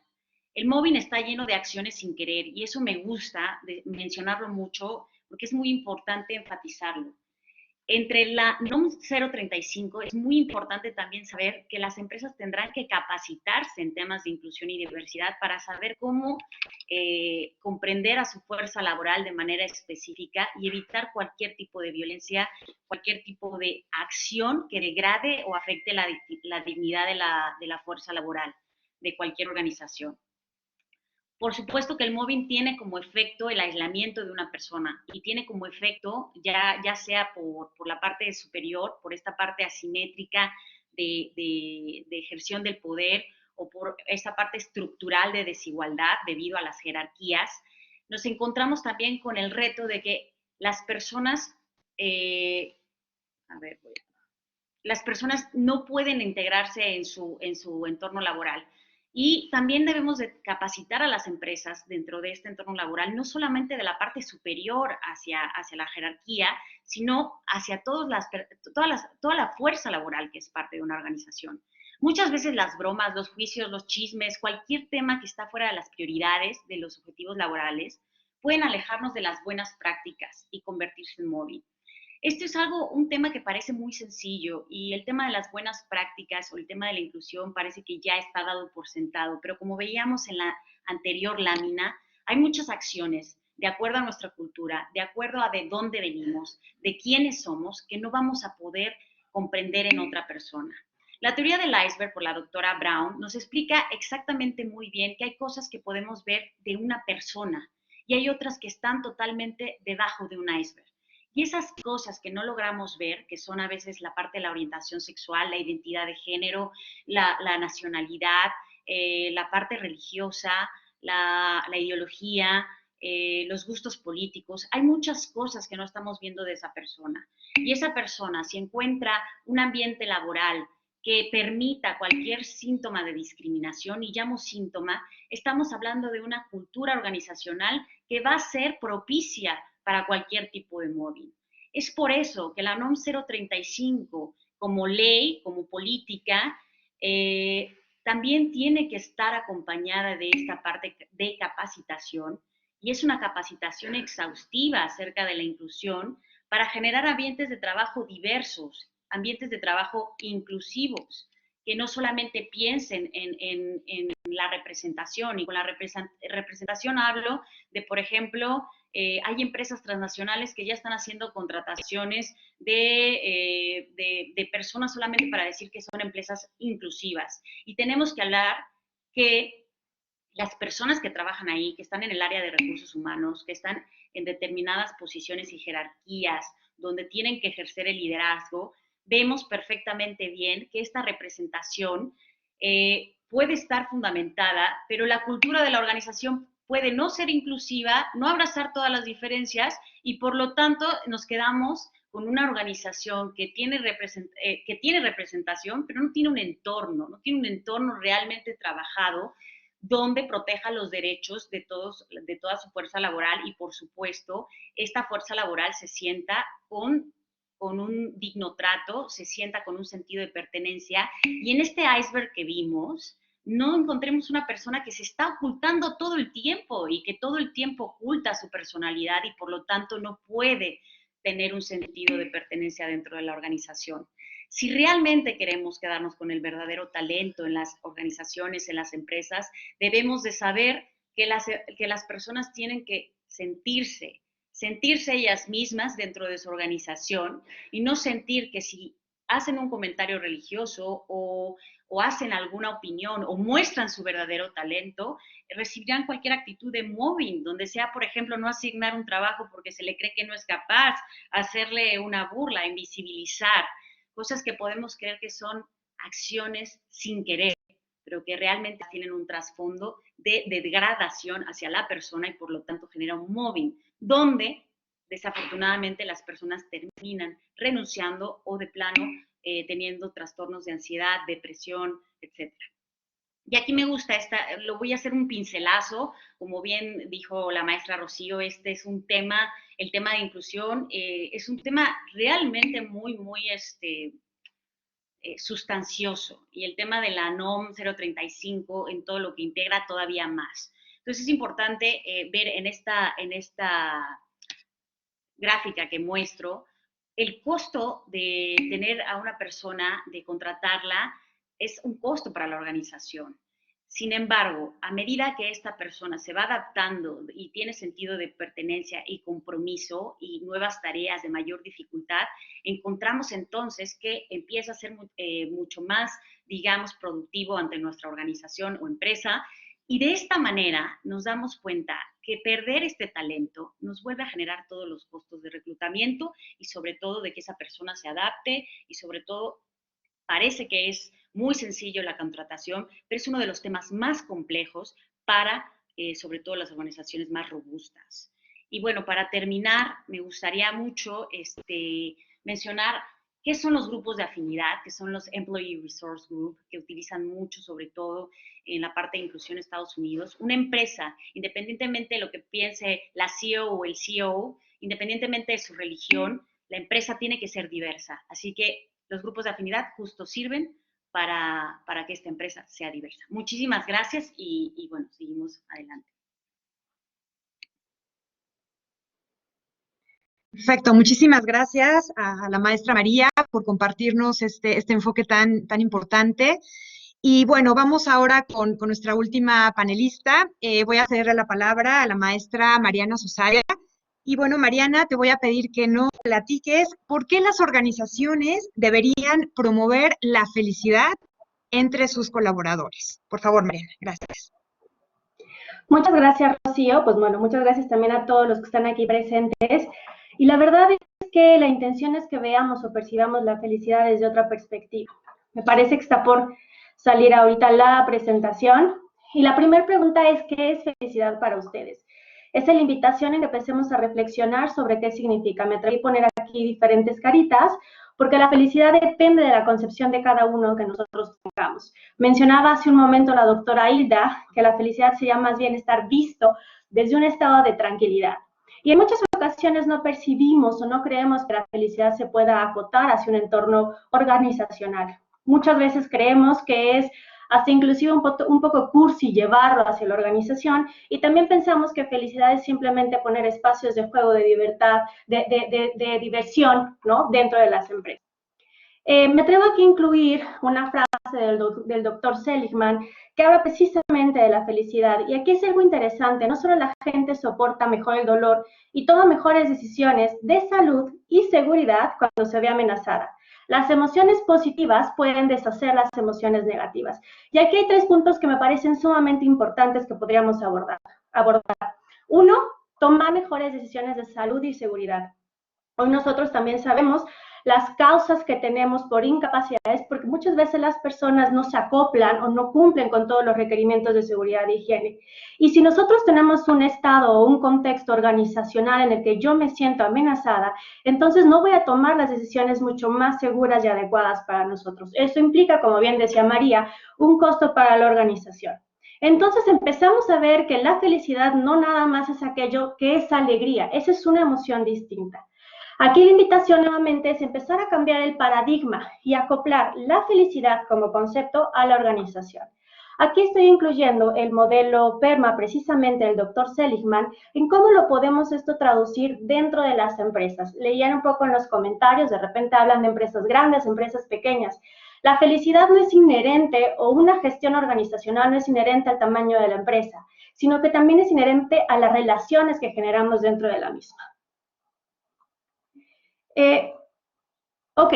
El mobbing está lleno de acciones sin querer y eso me gusta mencionarlo mucho porque es muy importante enfatizarlo. Entre la NOM 035 es muy importante también saber que las empresas tendrán que capacitarse en temas de inclusión y diversidad para saber cómo comprender a su fuerza laboral de manera específica y evitar cualquier tipo de violencia, cualquier tipo de acción que degrade o afecte la dignidad de la fuerza laboral de cualquier organización. Por supuesto que el mobbing tiene como efecto el aislamiento de una persona y tiene como efecto, ya sea por la parte superior, por esta parte asimétrica de ejerción del poder o por esta parte estructural de desigualdad debido a las jerarquías, nos encontramos también con el reto de que las personas, las personas no pueden integrarse en su entorno laboral. Y también debemos de capacitar a las empresas dentro de este entorno laboral, no solamente de la parte superior hacia la jerarquía, sino hacia toda la fuerza laboral que es parte de una organización. Muchas veces las bromas, los juicios, los chismes, cualquier tema que está fuera de las prioridades de los objetivos laborales, pueden alejarnos de las buenas prácticas y convertirse en mobbing. Esto es un tema que parece muy sencillo y el tema de las buenas prácticas o el tema de la inclusión parece que ya está dado por sentado, pero como veíamos en la anterior lámina, hay muchas acciones de acuerdo a nuestra cultura, de acuerdo a de dónde venimos, de quiénes somos, que no vamos a poder comprender en otra persona. La teoría del iceberg por la doctora Brown nos explica exactamente muy bien que hay cosas que podemos ver de una persona y hay otras que están totalmente debajo de un iceberg. Y esas cosas que no logramos ver, que son a veces la parte de la orientación sexual, la identidad de género, la nacionalidad, la parte religiosa, la ideología, los gustos políticos, hay muchas cosas que no estamos viendo de esa persona. Y esa persona, si encuentra un ambiente laboral que permita cualquier síntoma de discriminación, y llamo síntoma, estamos hablando de una cultura organizacional que va a ser propicia para cualquier tipo de mobbing. Es por eso que la NOM 035, como ley, como política, también tiene que estar acompañada de esta parte de capacitación, y es una capacitación exhaustiva acerca de la inclusión para generar ambientes de trabajo diversos, ambientes de trabajo inclusivos, que no solamente piensen en la representación, y con la representación hablo de, por ejemplo, hay empresas transnacionales que ya están haciendo contrataciones de personas solamente para decir que son empresas inclusivas. Y tenemos que hablar que las personas que trabajan ahí, que están en el área de recursos humanos, que están en determinadas posiciones y jerarquías, donde tienen que ejercer el liderazgo, vemos perfectamente bien que esta representación puede estar fundamentada, pero la cultura de la organización puede no ser inclusiva, no abrazar todas las diferencias y por lo tanto nos quedamos con una organización que tiene representación, pero no tiene un entorno realmente trabajado donde proteja los derechos de toda su fuerza laboral y, por supuesto, esta fuerza laboral se sienta con un digno trato, se sienta con un sentido de pertenencia. Y en este iceberg que vimos, no encontremos una persona que se está ocultando todo el tiempo y que todo el tiempo oculta su personalidad y por lo tanto no puede tener un sentido de pertenencia dentro de la organización. Si realmente queremos quedarnos con el verdadero talento en las organizaciones, en las empresas, debemos de saber que las personas tienen que sentirse ellas mismas dentro de su organización y no sentir que si hacen un comentario religioso o hacen alguna opinión o muestran su verdadero talento, recibirán cualquier actitud de mobbing, donde sea, por ejemplo, no asignar un trabajo porque se le cree que no es capaz, hacerle una burla, invisibilizar, cosas que podemos creer que son acciones sin querer, pero que realmente tienen un trasfondo de degradación hacia la persona y por lo tanto genera un mobbing, donde desafortunadamente las personas terminan renunciando o de plano teniendo trastornos de ansiedad, depresión, etc. Y aquí me gusta lo voy a hacer un pincelazo, como bien dijo la maestra Rocío, este es un tema, el tema de inclusión, es un tema realmente muy sustancioso, y el tema de la NOM 035 en todo lo que integra todavía más. Entonces es importante ver en esta gráfica que muestro el costo de tener a una persona, de contratarla, es un costo para la organización. Sin embargo, a medida que esta persona se va adaptando y tiene sentido de pertenencia y compromiso y nuevas tareas de mayor dificultad, encontramos entonces que empieza a ser mucho más, digamos, productivo ante nuestra organización o empresa. Y de esta manera nos damos cuenta que perder este talento nos vuelve a generar todos los costos de reclutamiento y sobre todo de que esa persona se adapte y sobre todo parece que es muy sencillo la contratación, pero es uno de los temas más complejos para sobre todo las organizaciones más robustas. Y bueno, para terminar, me gustaría mucho mencionar qué son los grupos de afinidad, que son los Employee Resource Group, que utilizan mucho, sobre todo en la parte de inclusión en Estados Unidos. Una empresa, independientemente de lo que piense la CEO o el CEO, independientemente de su religión, la empresa tiene que ser diversa. Así que los grupos de afinidad justo sirven para que esta empresa sea diversa. Muchísimas gracias y bueno, seguimos adelante. Perfecto, muchísimas gracias a la maestra María por compartirnos este enfoque tan importante. Y bueno, vamos ahora con nuestra última panelista. Voy a cederle la palabra a la maestra Mariana Sosaya. Y bueno, Mariana, te voy a pedir que nos platiques por qué las organizaciones deberían promover la felicidad entre sus colaboradores. Por favor, Mariana, gracias. Muchas gracias, Rocío. Pues bueno, muchas gracias también a todos los que están aquí presentes. Y la verdad es que la intención es que veamos o percibamos la felicidad desde otra perspectiva. Me parece que está por salir ahorita la presentación. Y la primera pregunta es, ¿qué es felicidad para ustedes? Es la invitación en que empecemos a reflexionar sobre qué significa. Me atreví a poner aquí diferentes caritas, porque la felicidad depende de la concepción de cada uno que nosotros tengamos. Mencionaba hace un momento la doctora Hilda que la felicidad sería más bien estar visto desde un estado de tranquilidad. Y en muchas ocasiones no percibimos o no creemos que la felicidad se pueda acotar hacia un entorno organizacional. Muchas veces creemos que es hasta inclusive un poco cursi llevarlo hacia la organización, y también pensamos que felicidad es simplemente poner espacios de juego, de libertad, de diversión, ¿no?, dentro de las empresas. Me atrevo aquí a incluir una frase del doctor Seligman que habla precisamente de la felicidad, y aquí es algo interesante. No solo la gente soporta mejor el dolor y toma mejores decisiones de salud y seguridad cuando se ve amenazada. Las emociones positivas pueden deshacer las emociones negativas. Y aquí hay 3 puntos que me parecen sumamente importantes que podríamos abordar. 1, tomar mejores decisiones de salud y seguridad. Hoy nosotros también sabemos las causas que tenemos por incapacidades, porque muchas veces las personas no se acoplan o no cumplen con todos los requerimientos de seguridad e higiene. Y si nosotros tenemos un estado o un contexto organizacional en el que yo me siento amenazada, entonces no voy a tomar las decisiones mucho más seguras y adecuadas para nosotros. Eso implica, como bien decía María, un costo para la organización. Entonces empezamos a ver que la felicidad no nada más es aquello que es alegría, esa es una emoción distinta. Aquí la invitación nuevamente es empezar a cambiar el paradigma y acoplar la felicidad como concepto a la organización. Aquí estoy incluyendo el modelo PERMA, precisamente del doctor Seligman, en cómo lo podemos esto traducir dentro de las empresas. Leían un poco en los comentarios, de repente hablan de empresas grandes, empresas pequeñas. La felicidad no es inherente, o una gestión organizacional no es inherente al tamaño de la empresa, sino que también es inherente a las relaciones que generamos dentro de la misma. Ok,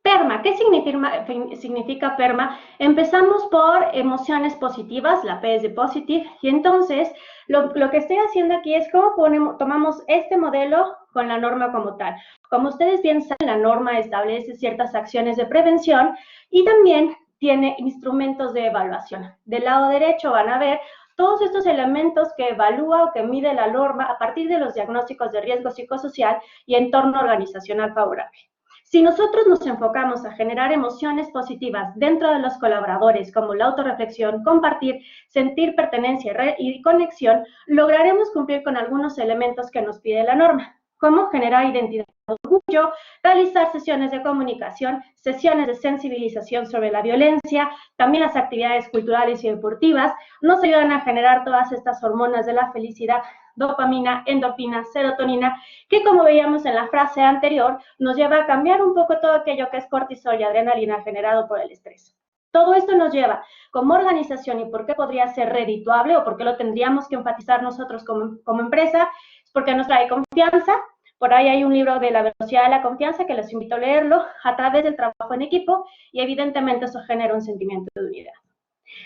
PERMA. ¿Qué significa PERMA? Empezamos por emociones positivas, la P es de positive, y entonces lo que estoy haciendo aquí es cómo tomamos este modelo con la norma como tal. Como ustedes bien saben, la norma establece ciertas acciones de prevención y también tiene instrumentos de evaluación. Del lado derecho van a ver todos estos elementos que evalúa o que mide la norma a partir de los diagnósticos de riesgo psicosocial y entorno organizacional favorable. Si nosotros nos enfocamos a generar emociones positivas dentro de los colaboradores, como la autorreflexión, compartir, sentir pertenencia y conexión, lograremos cumplir con algunos elementos que nos pide la norma. como generar identidad de orgullo, realizar sesiones de comunicación, sesiones de sensibilización sobre la violencia, también las actividades culturales y deportivas, nos ayudan a generar todas estas hormonas de la felicidad, dopamina, endorfina, serotonina, que como veíamos en la frase anterior, nos lleva a cambiar un poco todo aquello que es cortisol y adrenalina generado por el estrés. Todo esto nos lleva como organización, y por qué podría ser redituable o por qué lo tendríamos que enfatizar nosotros como empresa, es porque nos trae confianza. Por ahí hay un libro de la velocidad de la confianza que les invito a leerlo a través del trabajo en equipo y evidentemente eso genera un sentimiento de unidad.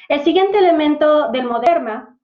El siguiente elemento del Moderna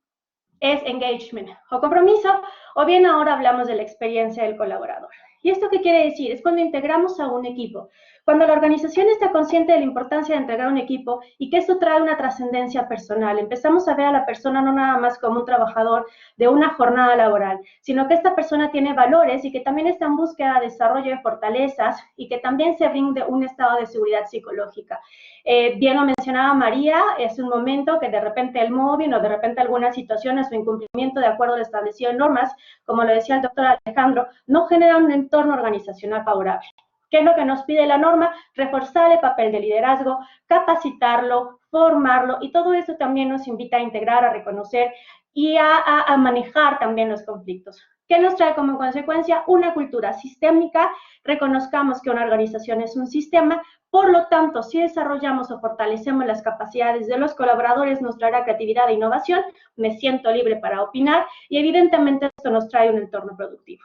es engagement o compromiso, o bien ahora hablamos de la experiencia del colaborador. ¿Y esto qué quiere decir? Es cuando integramos a un equipo, cuando la organización está consciente de la importancia de integrar un equipo y que esto trae una trascendencia personal. Empezamos a ver a la persona no nada más como un trabajador de una jornada laboral, sino que esta persona tiene valores y que también está en búsqueda de desarrollo de fortalezas y que también se brinde un estado de seguridad psicológica. Bien lo mencionaba María, es un momento que de repente el móvil o de repente algunas situaciones o incumplimiento de acuerdo al establecido en normas, como lo decía el doctor Alejandro, no genera un entorno organizacional favorable. ¿Qué es lo que nos pide la norma? Reforzar el papel de liderazgo, capacitarlo, formarlo, y todo eso también nos invita a integrar, a reconocer y a manejar también los conflictos. ¿Qué nos trae como consecuencia? Una cultura sistémica. Reconozcamos que una organización es un sistema, por lo tanto, si desarrollamos o fortalecemos las capacidades de los colaboradores, nos traerá creatividad e innovación, me siento libre para opinar, y evidentemente esto nos trae un entorno productivo.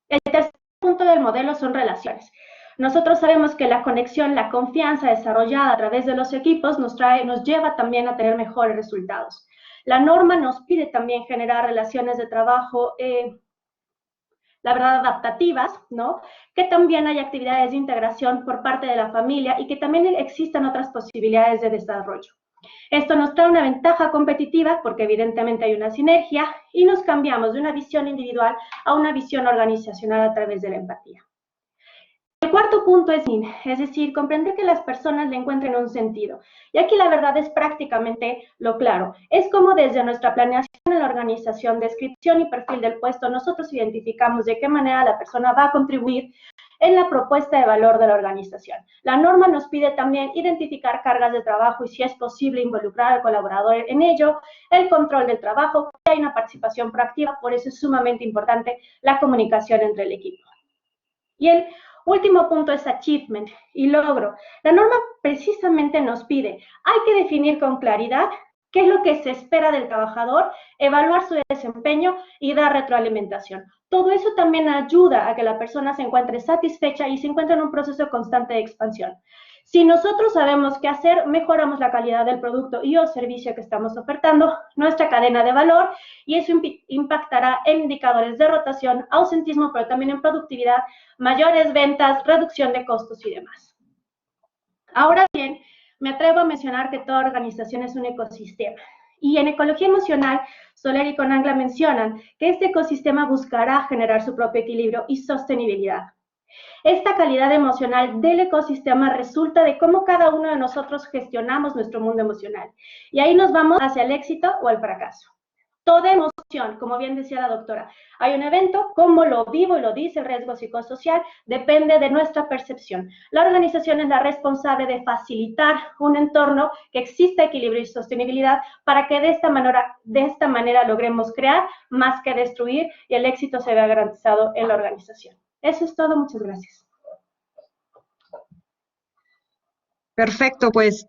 El tercer punto del modelo son relaciones. Nosotros sabemos que la conexión, la confianza desarrollada a través de los equipos nos lleva también a tener mejores resultados. La norma nos pide también generar relaciones de trabajo, la verdad, adaptativas, ¿no? Que también hay actividades de integración por parte de la familia y que también existan otras posibilidades de desarrollo. Esto nos trae una ventaja competitiva porque evidentemente hay una sinergia y nos cambiamos de una visión individual a una visión organizacional a través de la empatía. El cuarto punto es decir, comprender que las personas le encuentren un sentido. Y aquí la verdad es prácticamente lo claro. Es como desde nuestra planeación en la organización, descripción y perfil del puesto, nosotros identificamos de qué manera la persona va a contribuir en la propuesta de valor de la organización. La norma nos pide también identificar cargas de trabajo y si es posible involucrar al colaborador en ello, el control del trabajo, que hay una participación proactiva, por eso es sumamente importante la comunicación entre el equipo. Y el último punto es achievement y logro. La norma precisamente nos pide, hay que definir con claridad qué es lo que se espera del trabajador, evaluar su desempeño y dar retroalimentación. Todo eso también ayuda a que la persona se encuentre satisfecha y se encuentre en un proceso constante de expansión. Si nosotros sabemos qué hacer, mejoramos la calidad del producto y o servicio que estamos ofertando, nuestra cadena de valor, y eso impactará en indicadores de rotación, ausentismo, pero también en productividad, mayores ventas, reducción de costos y demás. Ahora bien, me atrevo a mencionar que toda organización es un ecosistema. Y en ecología emocional, Soler y Conangla mencionan que este ecosistema buscará generar su propio equilibrio y sostenibilidad. Esta calidad emocional del ecosistema resulta de cómo cada uno de nosotros gestionamos nuestro mundo emocional. Y ahí nos vamos hacia el éxito o el fracaso. Toda emoción, como bien decía la doctora, hay un evento, cómo lo vivo y lo dice el riesgo psicosocial, depende de nuestra percepción. La organización es la responsable de facilitar un entorno que exista equilibrio y sostenibilidad para que de esta manera logremos crear más que destruir y el éxito se vea garantizado en la organización. Eso es todo, muchas gracias. Perfecto, pues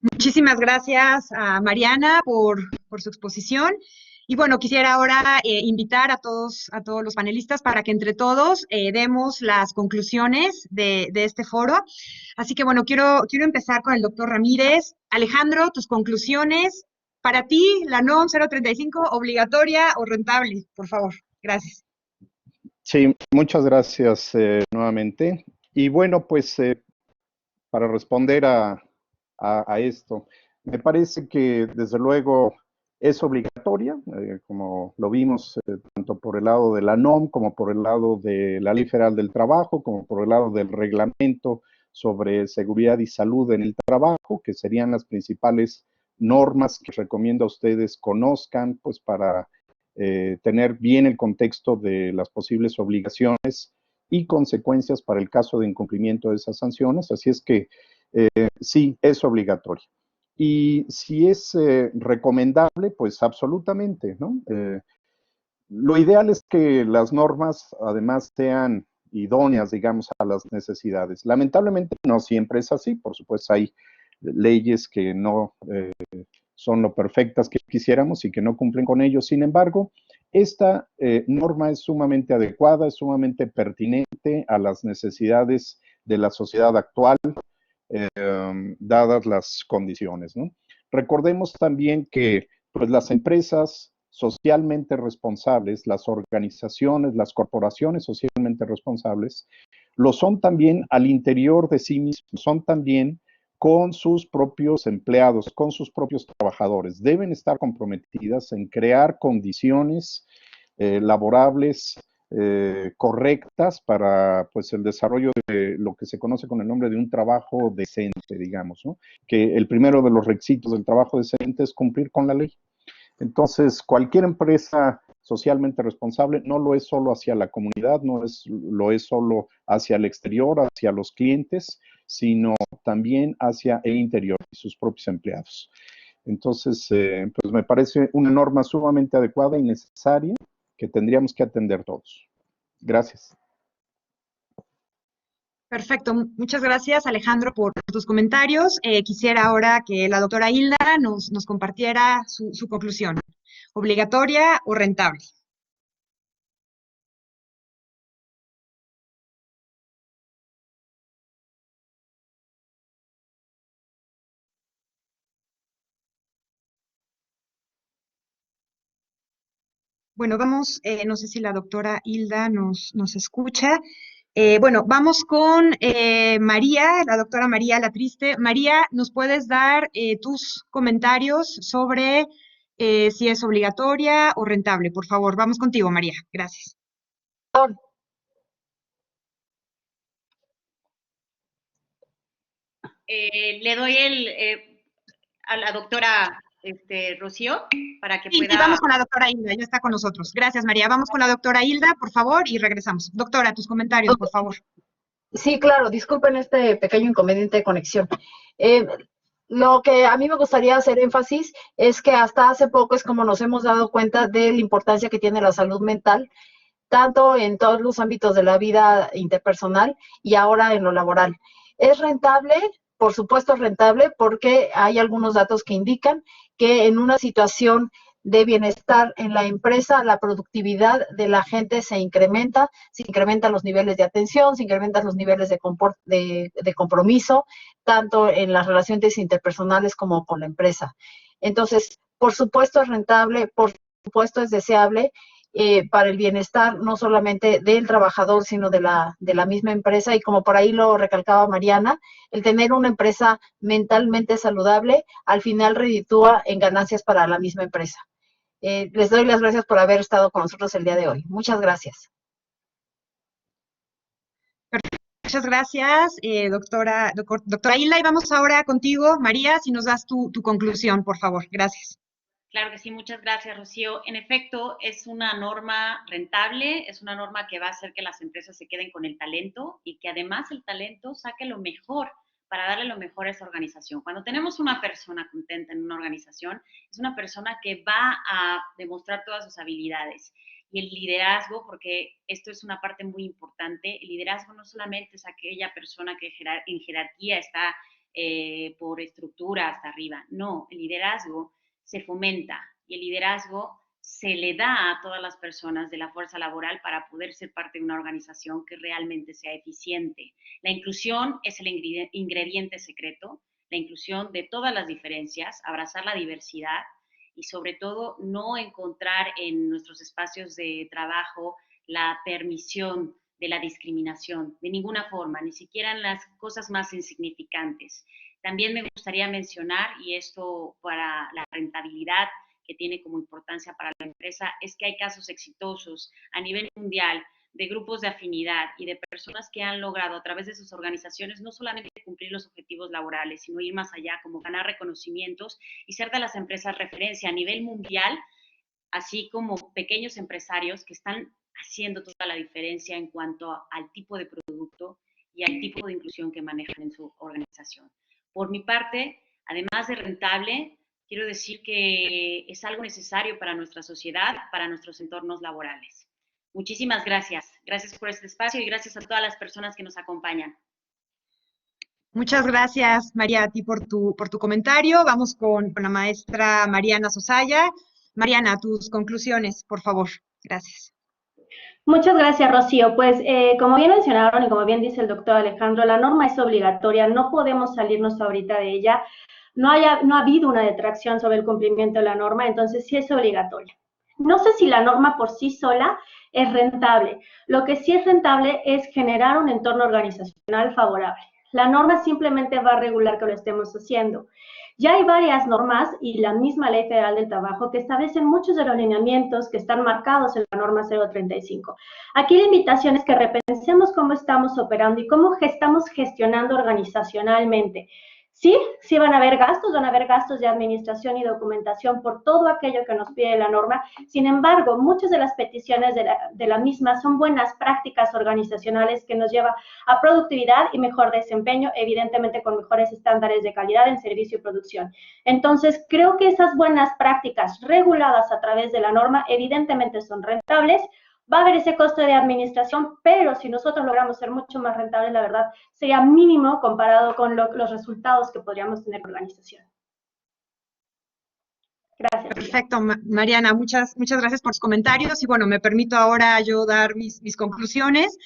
muchísimas gracias a Mariana por su exposición. Y bueno, quisiera ahora invitar a todos los panelistas para que entre todos demos las conclusiones de este foro. Así que bueno, quiero empezar con el doctor Ramírez. Alejandro, tus conclusiones. Para ti, la NOM 035, ¿obligatoria o rentable? Por favor, gracias. Sí, muchas gracias nuevamente. Y bueno, pues para responder a esto, me parece que desde luego es obligatoria, como lo vimos tanto por el lado de la NOM como por el lado de la Ley Federal del Trabajo, como por el lado del reglamento sobre seguridad y salud en el trabajo, que serían las principales normas que recomiendo a ustedes conozcan, pues para tener bien el contexto de las posibles obligaciones y consecuencias para el caso de incumplimiento de esas sanciones. Así es que sí, es obligatorio. Y si es recomendable, pues absolutamente, ¿no? Lo ideal es que las normas además sean idóneas, digamos, a las necesidades. Lamentablemente no siempre es así, por supuesto hay leyes que no son lo perfectas que quisiéramos y que no cumplen con ellos. Sin embargo, esta norma es sumamente adecuada, es sumamente pertinente a las necesidades de la sociedad actual, dadas las condiciones, ¿no? Recordemos también que pues, las empresas socialmente responsables, las organizaciones, las corporaciones socialmente responsables, lo son también al interior de sí mismos, son también con sus propios empleados, con sus propios trabajadores. Deben estar comprometidas en crear condiciones laborables correctas para pues, el desarrollo de lo que se conoce con el nombre de un trabajo decente, digamos, ¿no? Que el primero de los requisitos del trabajo decente es cumplir con la ley. Entonces, cualquier empresa socialmente responsable no lo es solo hacia la comunidad, no lo es solo hacia el exterior, hacia los clientes, sino también hacia el interior y sus propios empleados. Entonces, pues me parece una norma sumamente adecuada y necesaria que tendríamos que atender todos. Gracias. Perfecto, muchas gracias Alejandro por tus comentarios. Quisiera ahora que la doctora Hilda nos compartiera su conclusión. ¿Obligatoria o rentable? Bueno, vamos, no sé si la doctora Hilda nos escucha. Bueno, vamos con María, la doctora María La Triste. María, ¿nos puedes dar tus comentarios sobre si es obligatoria o rentable? Por favor, vamos contigo, María. Gracias. Le doy a la doctora Rocío para que Sí, pueda... vamos con la doctora Hilda, ya está con nosotros. Gracias, María. Vamos con la doctora Hilda, por favor, y regresamos. Doctora, tus comentarios, por favor. Sí, claro, disculpen este pequeño inconveniente de conexión. Lo que a mí me gustaría hacer énfasis es que hasta hace poco es como nos hemos dado cuenta de la importancia que tiene la salud mental, tanto en todos los ámbitos de la vida interpersonal y ahora en lo laboral. ¿Es rentable? Por supuesto es rentable porque hay algunos datos que indican que en una situación de bienestar en la empresa, la productividad de la gente se incrementan los niveles de atención, se incrementan los niveles de compromiso, tanto en las relaciones interpersonales como con la empresa. Entonces, por supuesto es rentable, por supuesto es deseable, para el bienestar no solamente del trabajador, sino de la misma empresa. Y como por ahí lo recalcaba Mariana, el tener una empresa mentalmente saludable al final reditúa en ganancias para la misma empresa. Les doy las gracias por haber estado con nosotros el día de hoy. Muchas gracias. Muchas gracias, doctora Hilda. Y vamos ahora contigo, María, si nos das tu conclusión, por favor. Gracias. Claro que sí, muchas gracias, Rocío. En efecto, es una norma rentable, es una norma que va a hacer que las empresas se queden con el talento y que además el talento saque lo mejor para darle lo mejor a esa organización. Cuando tenemos una persona contenta en una organización, es una persona que va a demostrar todas sus habilidades. Y el liderazgo, porque esto es una parte muy importante, el liderazgo no solamente es aquella persona que en jerarquía está por estructura hasta arriba, no, el liderazgo se fomenta y el liderazgo se le da a todas las personas de la fuerza laboral para poder ser parte de una organización que realmente sea eficiente. La inclusión es el ingrediente secreto, la inclusión de todas las diferencias, abrazar la diversidad y sobre todo no encontrar en nuestros espacios de trabajo la permisión de la discriminación, de ninguna forma, ni siquiera en las cosas más insignificantes. También me gustaría mencionar, y esto para la rentabilidad que tiene como importancia para la empresa, es que hay casos exitosos a nivel mundial de grupos de afinidad y de personas que han logrado a través de sus organizaciones no solamente cumplir los objetivos laborales, sino ir más allá, como ganar reconocimientos y ser de las empresas referencia a nivel mundial así como pequeños empresarios que están haciendo toda la diferencia en cuanto al tipo de producto y al tipo de inclusión que manejan en su organización. Por mi parte, además de rentable, quiero decir que es algo necesario para nuestra sociedad, para nuestros entornos laborales. Muchísimas gracias. Gracias por este espacio y gracias a todas las personas que nos acompañan. Muchas gracias, María, a ti por tu comentario. Vamos con la maestra Mariana Sosaya. Mariana, tus conclusiones, por favor. Gracias. Muchas gracias, Rocío. Pues como bien mencionaron y como bien dice el doctor Alejandro, la norma es obligatoria, no podemos salirnos ahorita de ella. No ha habido una detracción sobre el cumplimiento de la norma, entonces sí es obligatoria. No sé si la norma por sí sola es rentable. Lo que sí es rentable es generar un entorno organizacional favorable. La norma simplemente va a regular que lo estemos haciendo. Ya hay varias normas y la misma Ley Federal del Trabajo que establecen muchos de los lineamientos que están marcados en la norma 035. Aquí la invitación es que repensemos cómo estamos operando y cómo estamos gestionando organizacionalmente. Sí van a haber gastos de administración y documentación por todo aquello que nos pide la norma. Sin embargo, muchas de las peticiones de la misma son buenas prácticas organizacionales que nos llevan a productividad y mejor desempeño, evidentemente con mejores estándares de calidad en servicio y producción. Entonces, creo que esas buenas prácticas reguladas a través de la norma evidentemente son rentables. Va a haber ese costo de administración, pero si nosotros logramos ser mucho más rentables, la verdad, sería mínimo comparado con los resultados que podríamos tener por organización. Gracias. Perfecto, Mariana, muchas gracias por sus comentarios y bueno, me permito ahora yo dar mis conclusiones.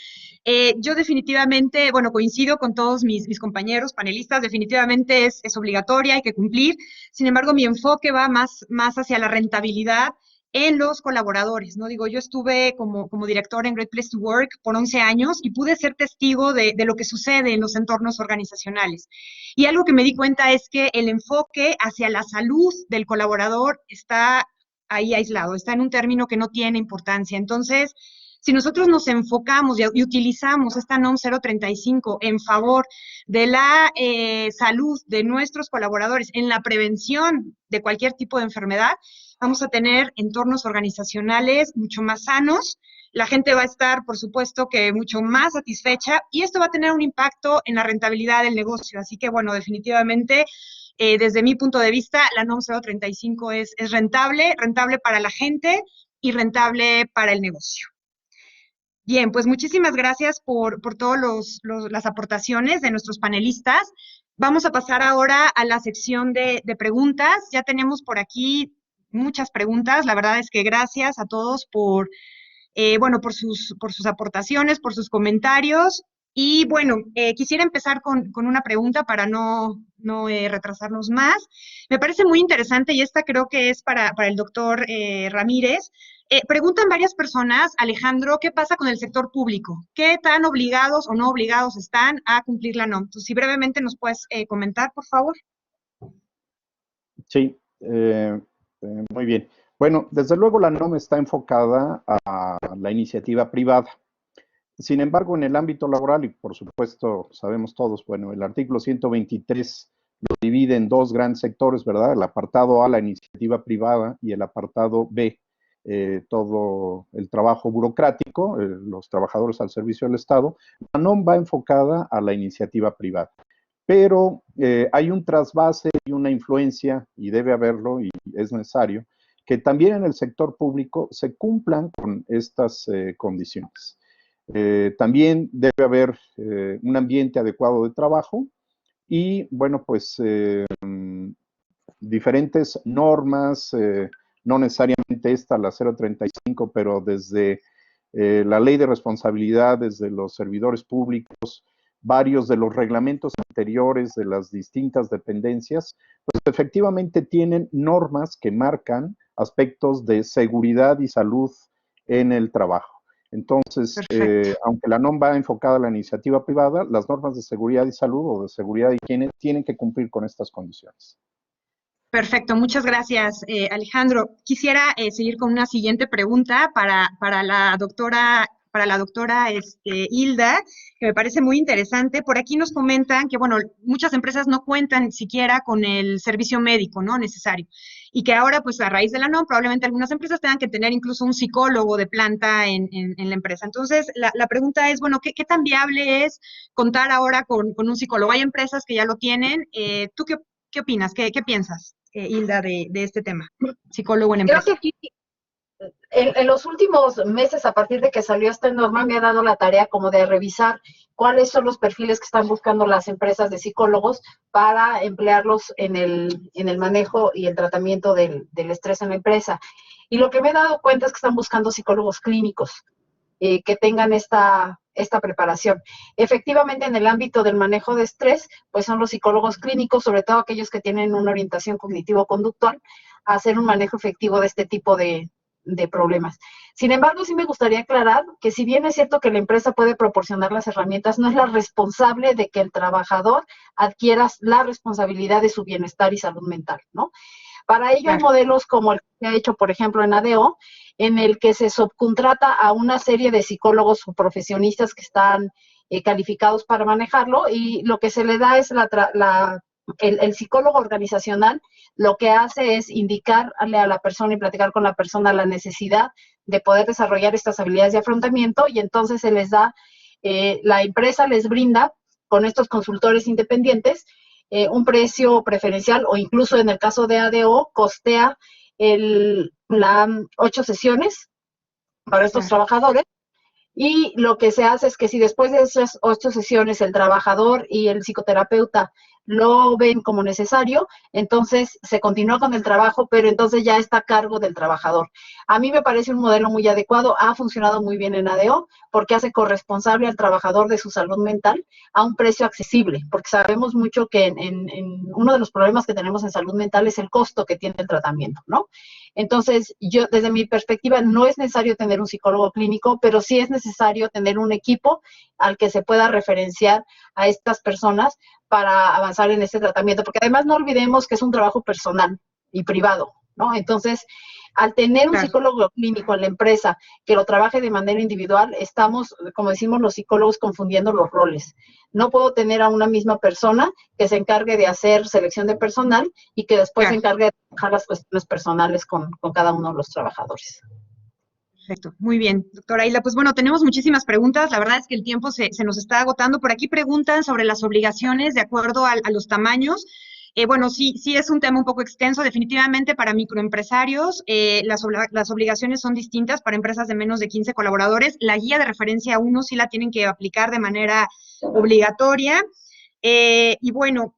Yo definitivamente, bueno, coincido con todos mis compañeros panelistas, definitivamente es obligatoria, hay que cumplir. Sin embargo, mi enfoque va más hacia la rentabilidad en los colaboradores, ¿no? Digo, yo estuve como directora en Great Place to Work por 11 años y pude ser testigo de lo que sucede en los entornos organizacionales. Y algo que me di cuenta es que el enfoque hacia la salud del colaborador está ahí aislado, está en un término que no tiene importancia. Entonces, si nosotros nos enfocamos y utilizamos esta NOM 035 en favor de la salud de nuestros colaboradores, en la prevención de cualquier tipo de enfermedad, vamos a tener entornos organizacionales mucho más sanos, la gente va a estar, por supuesto, que mucho más satisfecha y esto va a tener un impacto en la rentabilidad del negocio. Así que, bueno, definitivamente, desde mi punto de vista, la NOM 035 es rentable para la gente y rentable para el negocio. Bien, pues muchísimas gracias por todas las aportaciones de nuestros panelistas. Vamos a pasar ahora a la sección de preguntas. Ya tenemos por aquí muchas preguntas. La verdad es que gracias a todos por sus aportaciones, por sus comentarios. Y bueno, quisiera empezar con una pregunta para no retrasarnos más. Me parece muy interesante y esta creo que es para el doctor Ramírez. Preguntan varias personas, Alejandro, ¿qué pasa con el sector público? ¿Qué tan obligados o no obligados están a cumplir la NOM? Entonces, si brevemente nos puedes comentar, por favor. Sí, muy bien. Bueno, desde luego la NOM está enfocada a la iniciativa privada. Sin embargo, en el ámbito laboral, y por supuesto sabemos todos, bueno, el artículo 123 lo divide en dos grandes sectores, ¿verdad? El apartado A, la iniciativa privada, y el apartado B, todo el trabajo burocrático, los trabajadores al servicio del Estado. La NOM va enfocada a la iniciativa privada. Pero hay un trasvase y una influencia, y debe haberlo, y es necesario, que también en el sector público se cumplan con estas condiciones. También debe haber un ambiente adecuado de trabajo y, bueno, pues diferentes normas, no necesariamente esta, la 035, pero desde la ley de responsabilidad, desde los servidores públicos, varios de los reglamentos anteriores de las distintas dependencias, pues efectivamente tienen normas que marcan aspectos de seguridad y salud en el trabajo. Entonces, aunque la NOM va enfocada a la iniciativa privada, las normas de seguridad y salud o de seguridad y higiene tienen que cumplir con estas condiciones. Perfecto, muchas gracias, Alejandro. Quisiera seguir con una siguiente pregunta para la doctora para la doctora Hilda, que me parece muy interesante. Por aquí nos comentan que, bueno, muchas empresas no cuentan siquiera con el servicio médico, ¿no? Necesario. Y que ahora, pues a raíz de la NOM, probablemente algunas empresas tengan que tener incluso un psicólogo de planta en la empresa. Entonces, la pregunta es, bueno, ¿qué tan viable es contar ahora con un psicólogo? Hay empresas que ya lo tienen. ¿Tú qué opinas? ¿Qué piensas, Hilda, de este tema? Psicólogo en Creo que empresa. aquí en los últimos meses, a partir de que salió esta norma, me ha dado la tarea como de revisar cuáles son los perfiles que están buscando las empresas de psicólogos para emplearlos en el manejo y el tratamiento del estrés en la empresa. Y lo que me he dado cuenta es que están buscando psicólogos clínicos que tengan esta preparación. Efectivamente, en el ámbito del manejo de estrés, pues son los psicólogos clínicos, sobre todo aquellos que tienen una orientación cognitivo-conductual, a hacer un manejo efectivo de este tipo de problemas. Sin embargo, sí me gustaría aclarar que si bien es cierto que la empresa puede proporcionar las herramientas, no es la responsable de que el trabajador adquiera la responsabilidad de su bienestar y salud mental, ¿no? Para ello hay modelos como el que se ha hecho, por ejemplo, en ADO, en el que se subcontrata a una serie de psicólogos o profesionistas que están calificados para manejarlo, y lo que se le da es el psicólogo organizacional lo que hace es indicarle a la persona y platicar con la persona la necesidad de poder desarrollar estas habilidades de afrontamiento, y entonces se les da, la empresa les brinda con estos consultores independientes un precio preferencial, o incluso en el caso de ADO, costea 8 sesiones para estos trabajadores. Y lo que se hace es que si después de esas 8 sesiones el trabajador y el psicoterapeuta lo ven como necesario, entonces se continúa con el trabajo, pero entonces ya está a cargo del trabajador. A mí me parece un modelo muy adecuado, ha funcionado muy bien en ADO, porque hace corresponsable al trabajador de su salud mental a un precio accesible, porque sabemos mucho que uno de los problemas que tenemos en salud mental es el costo que tiene el tratamiento, ¿no? Entonces, yo, desde mi perspectiva, no es necesario tener un psicólogo clínico, pero sí es necesario tener un equipo al que se pueda referenciar a estas personas para avanzar en este tratamiento, porque además no olvidemos que es un trabajo personal y privado, ¿no? Entonces, al tener un psicólogo clínico en la empresa que lo trabaje de manera individual, estamos, como decimos los psicólogos, confundiendo los roles. No puedo tener a una misma persona que se encargue de hacer selección de personal y que después se encargue de trabajar las cuestiones personales con cada uno de los trabajadores. Perfecto, muy bien, doctora Hilda. Pues bueno, tenemos muchísimas preguntas. La verdad es que el tiempo se nos está agotando. Por aquí preguntan sobre las obligaciones de acuerdo a los tamaños. Bueno, sí es un tema un poco extenso. Definitivamente para microempresarios las obligaciones son distintas. Para empresas de menos de 15 colaboradores, la guía de referencia 1 sí la tienen que aplicar de manera obligatoria. Y bueno,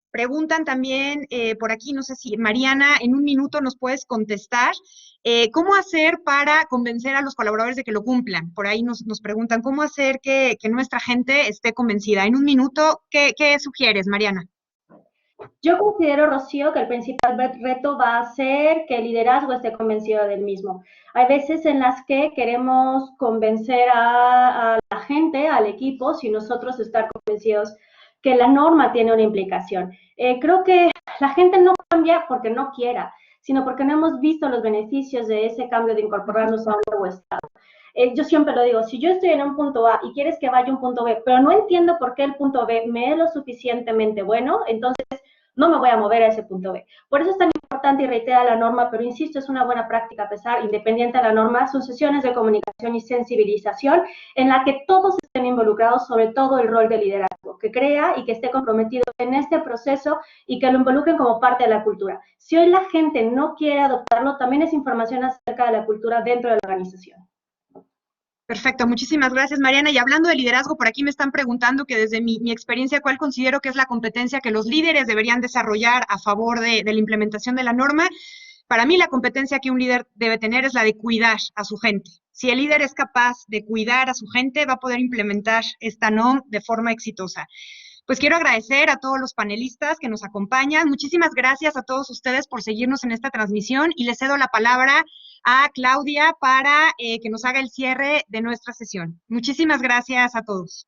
preguntan también por aquí, no sé si Mariana, en un minuto nos puedes contestar. ¿Cómo hacer para convencer a los colaboradores de que lo cumplan? Por ahí nos preguntan, ¿cómo hacer que nuestra gente esté convencida? En un minuto, ¿qué sugieres, Mariana? Yo considero, Rocío, que el principal reto va a ser que el liderazgo esté convencido del mismo. Hay veces en las que queremos convencer a la gente, al equipo, sin nosotros estar convencidos que la norma tiene una implicación. Creo que la gente no cambia porque no quiera, sino porque no hemos visto los beneficios de ese cambio de incorporarnos a un nuevo estado. Yo siempre lo digo, si yo estoy en un punto A y quieres que vaya a un punto B, pero no entiendo por qué el punto B me es lo suficientemente bueno, entonces no me voy a mover a ese punto B. Por eso es tan importante y reitera la norma, pero insisto, es una buena práctica a pesar, independiente de la norma, son sesiones de comunicación y sensibilización en la que todos estén involucrados, sobre todo el rol de liderazgo, que crea y que esté comprometido en este proceso y que lo involucren como parte de la cultura. Si hoy la gente no quiere adoptarlo, también es información acerca de la cultura dentro de la organización. Perfecto, muchísimas gracias, Mariana. Y hablando de liderazgo, por aquí me están preguntando que desde mi experiencia, ¿cuál considero que es la competencia que los líderes deberían desarrollar a favor de la implementación de la norma? Para mí, la competencia que un líder debe tener es la de cuidar a su gente. Si el líder es capaz de cuidar a su gente, va a poder implementar esta NOM de forma exitosa. Pues quiero agradecer a todos los panelistas que nos acompañan. Muchísimas gracias a todos ustedes por seguirnos en esta transmisión y les cedo la palabra a Claudia para que nos haga el cierre de nuestra sesión. Muchísimas gracias a todos.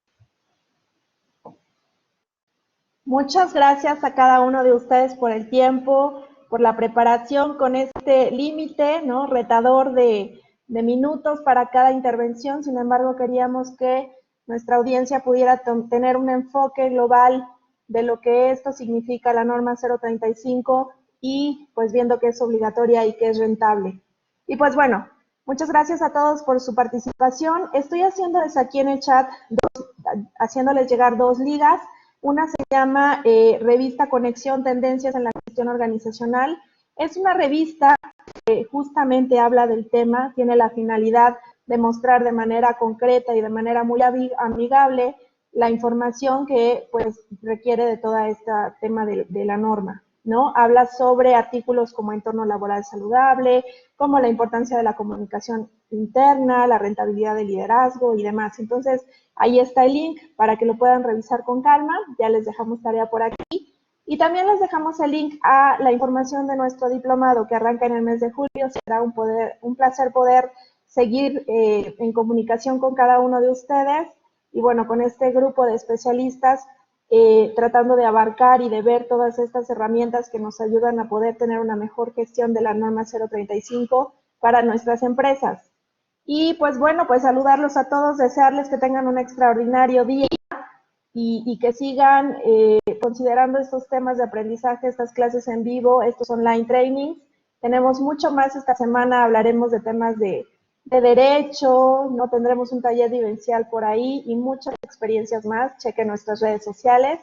Muchas gracias a cada uno de ustedes por el tiempo, por la preparación con este límite, ¿no?, retador de minutos para cada intervención. Sin embargo, queríamos que nuestra audiencia pudiera tener un enfoque global de lo que esto significa la norma 035 y pues viendo que es obligatoria y que es rentable. Y pues bueno, muchas gracias a todos por su participación. Estoy haciéndoles aquí en el chat, haciéndoles llegar 2 ligas. Una se llama Revista Conexión Tendencias en la Gestión Organizacional. Es una revista que justamente habla del tema, tiene la finalidad de mostrar de manera concreta y de manera muy amigable la información que pues requiere de todo este tema de la norma, ¿no? Habla sobre artículos como entorno laboral saludable, como la importancia de la comunicación interna, la rentabilidad del liderazgo y demás. Entonces, ahí está el link para que lo puedan revisar con calma. Ya les dejamos tarea por aquí. Y también les dejamos el link a la información de nuestro diplomado que arranca en el mes de julio. Será un placer poder seguir en comunicación con cada uno de ustedes. Y bueno, con este grupo de especialistas tratando de abarcar y de ver todas estas herramientas que nos ayudan a poder tener una mejor gestión de la norma 035 para nuestras empresas. Y pues bueno, pues saludarlos a todos, desearles que tengan un extraordinario día y que sigan considerando estos temas de aprendizaje, estas clases en vivo, estos online trainings. Tenemos mucho más esta semana, hablaremos de temas de derecho, no tendremos un taller vivencial por ahí y muchas experiencias más. Chequen nuestras redes sociales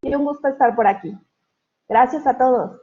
y un gusto estar por aquí. Gracias a todos.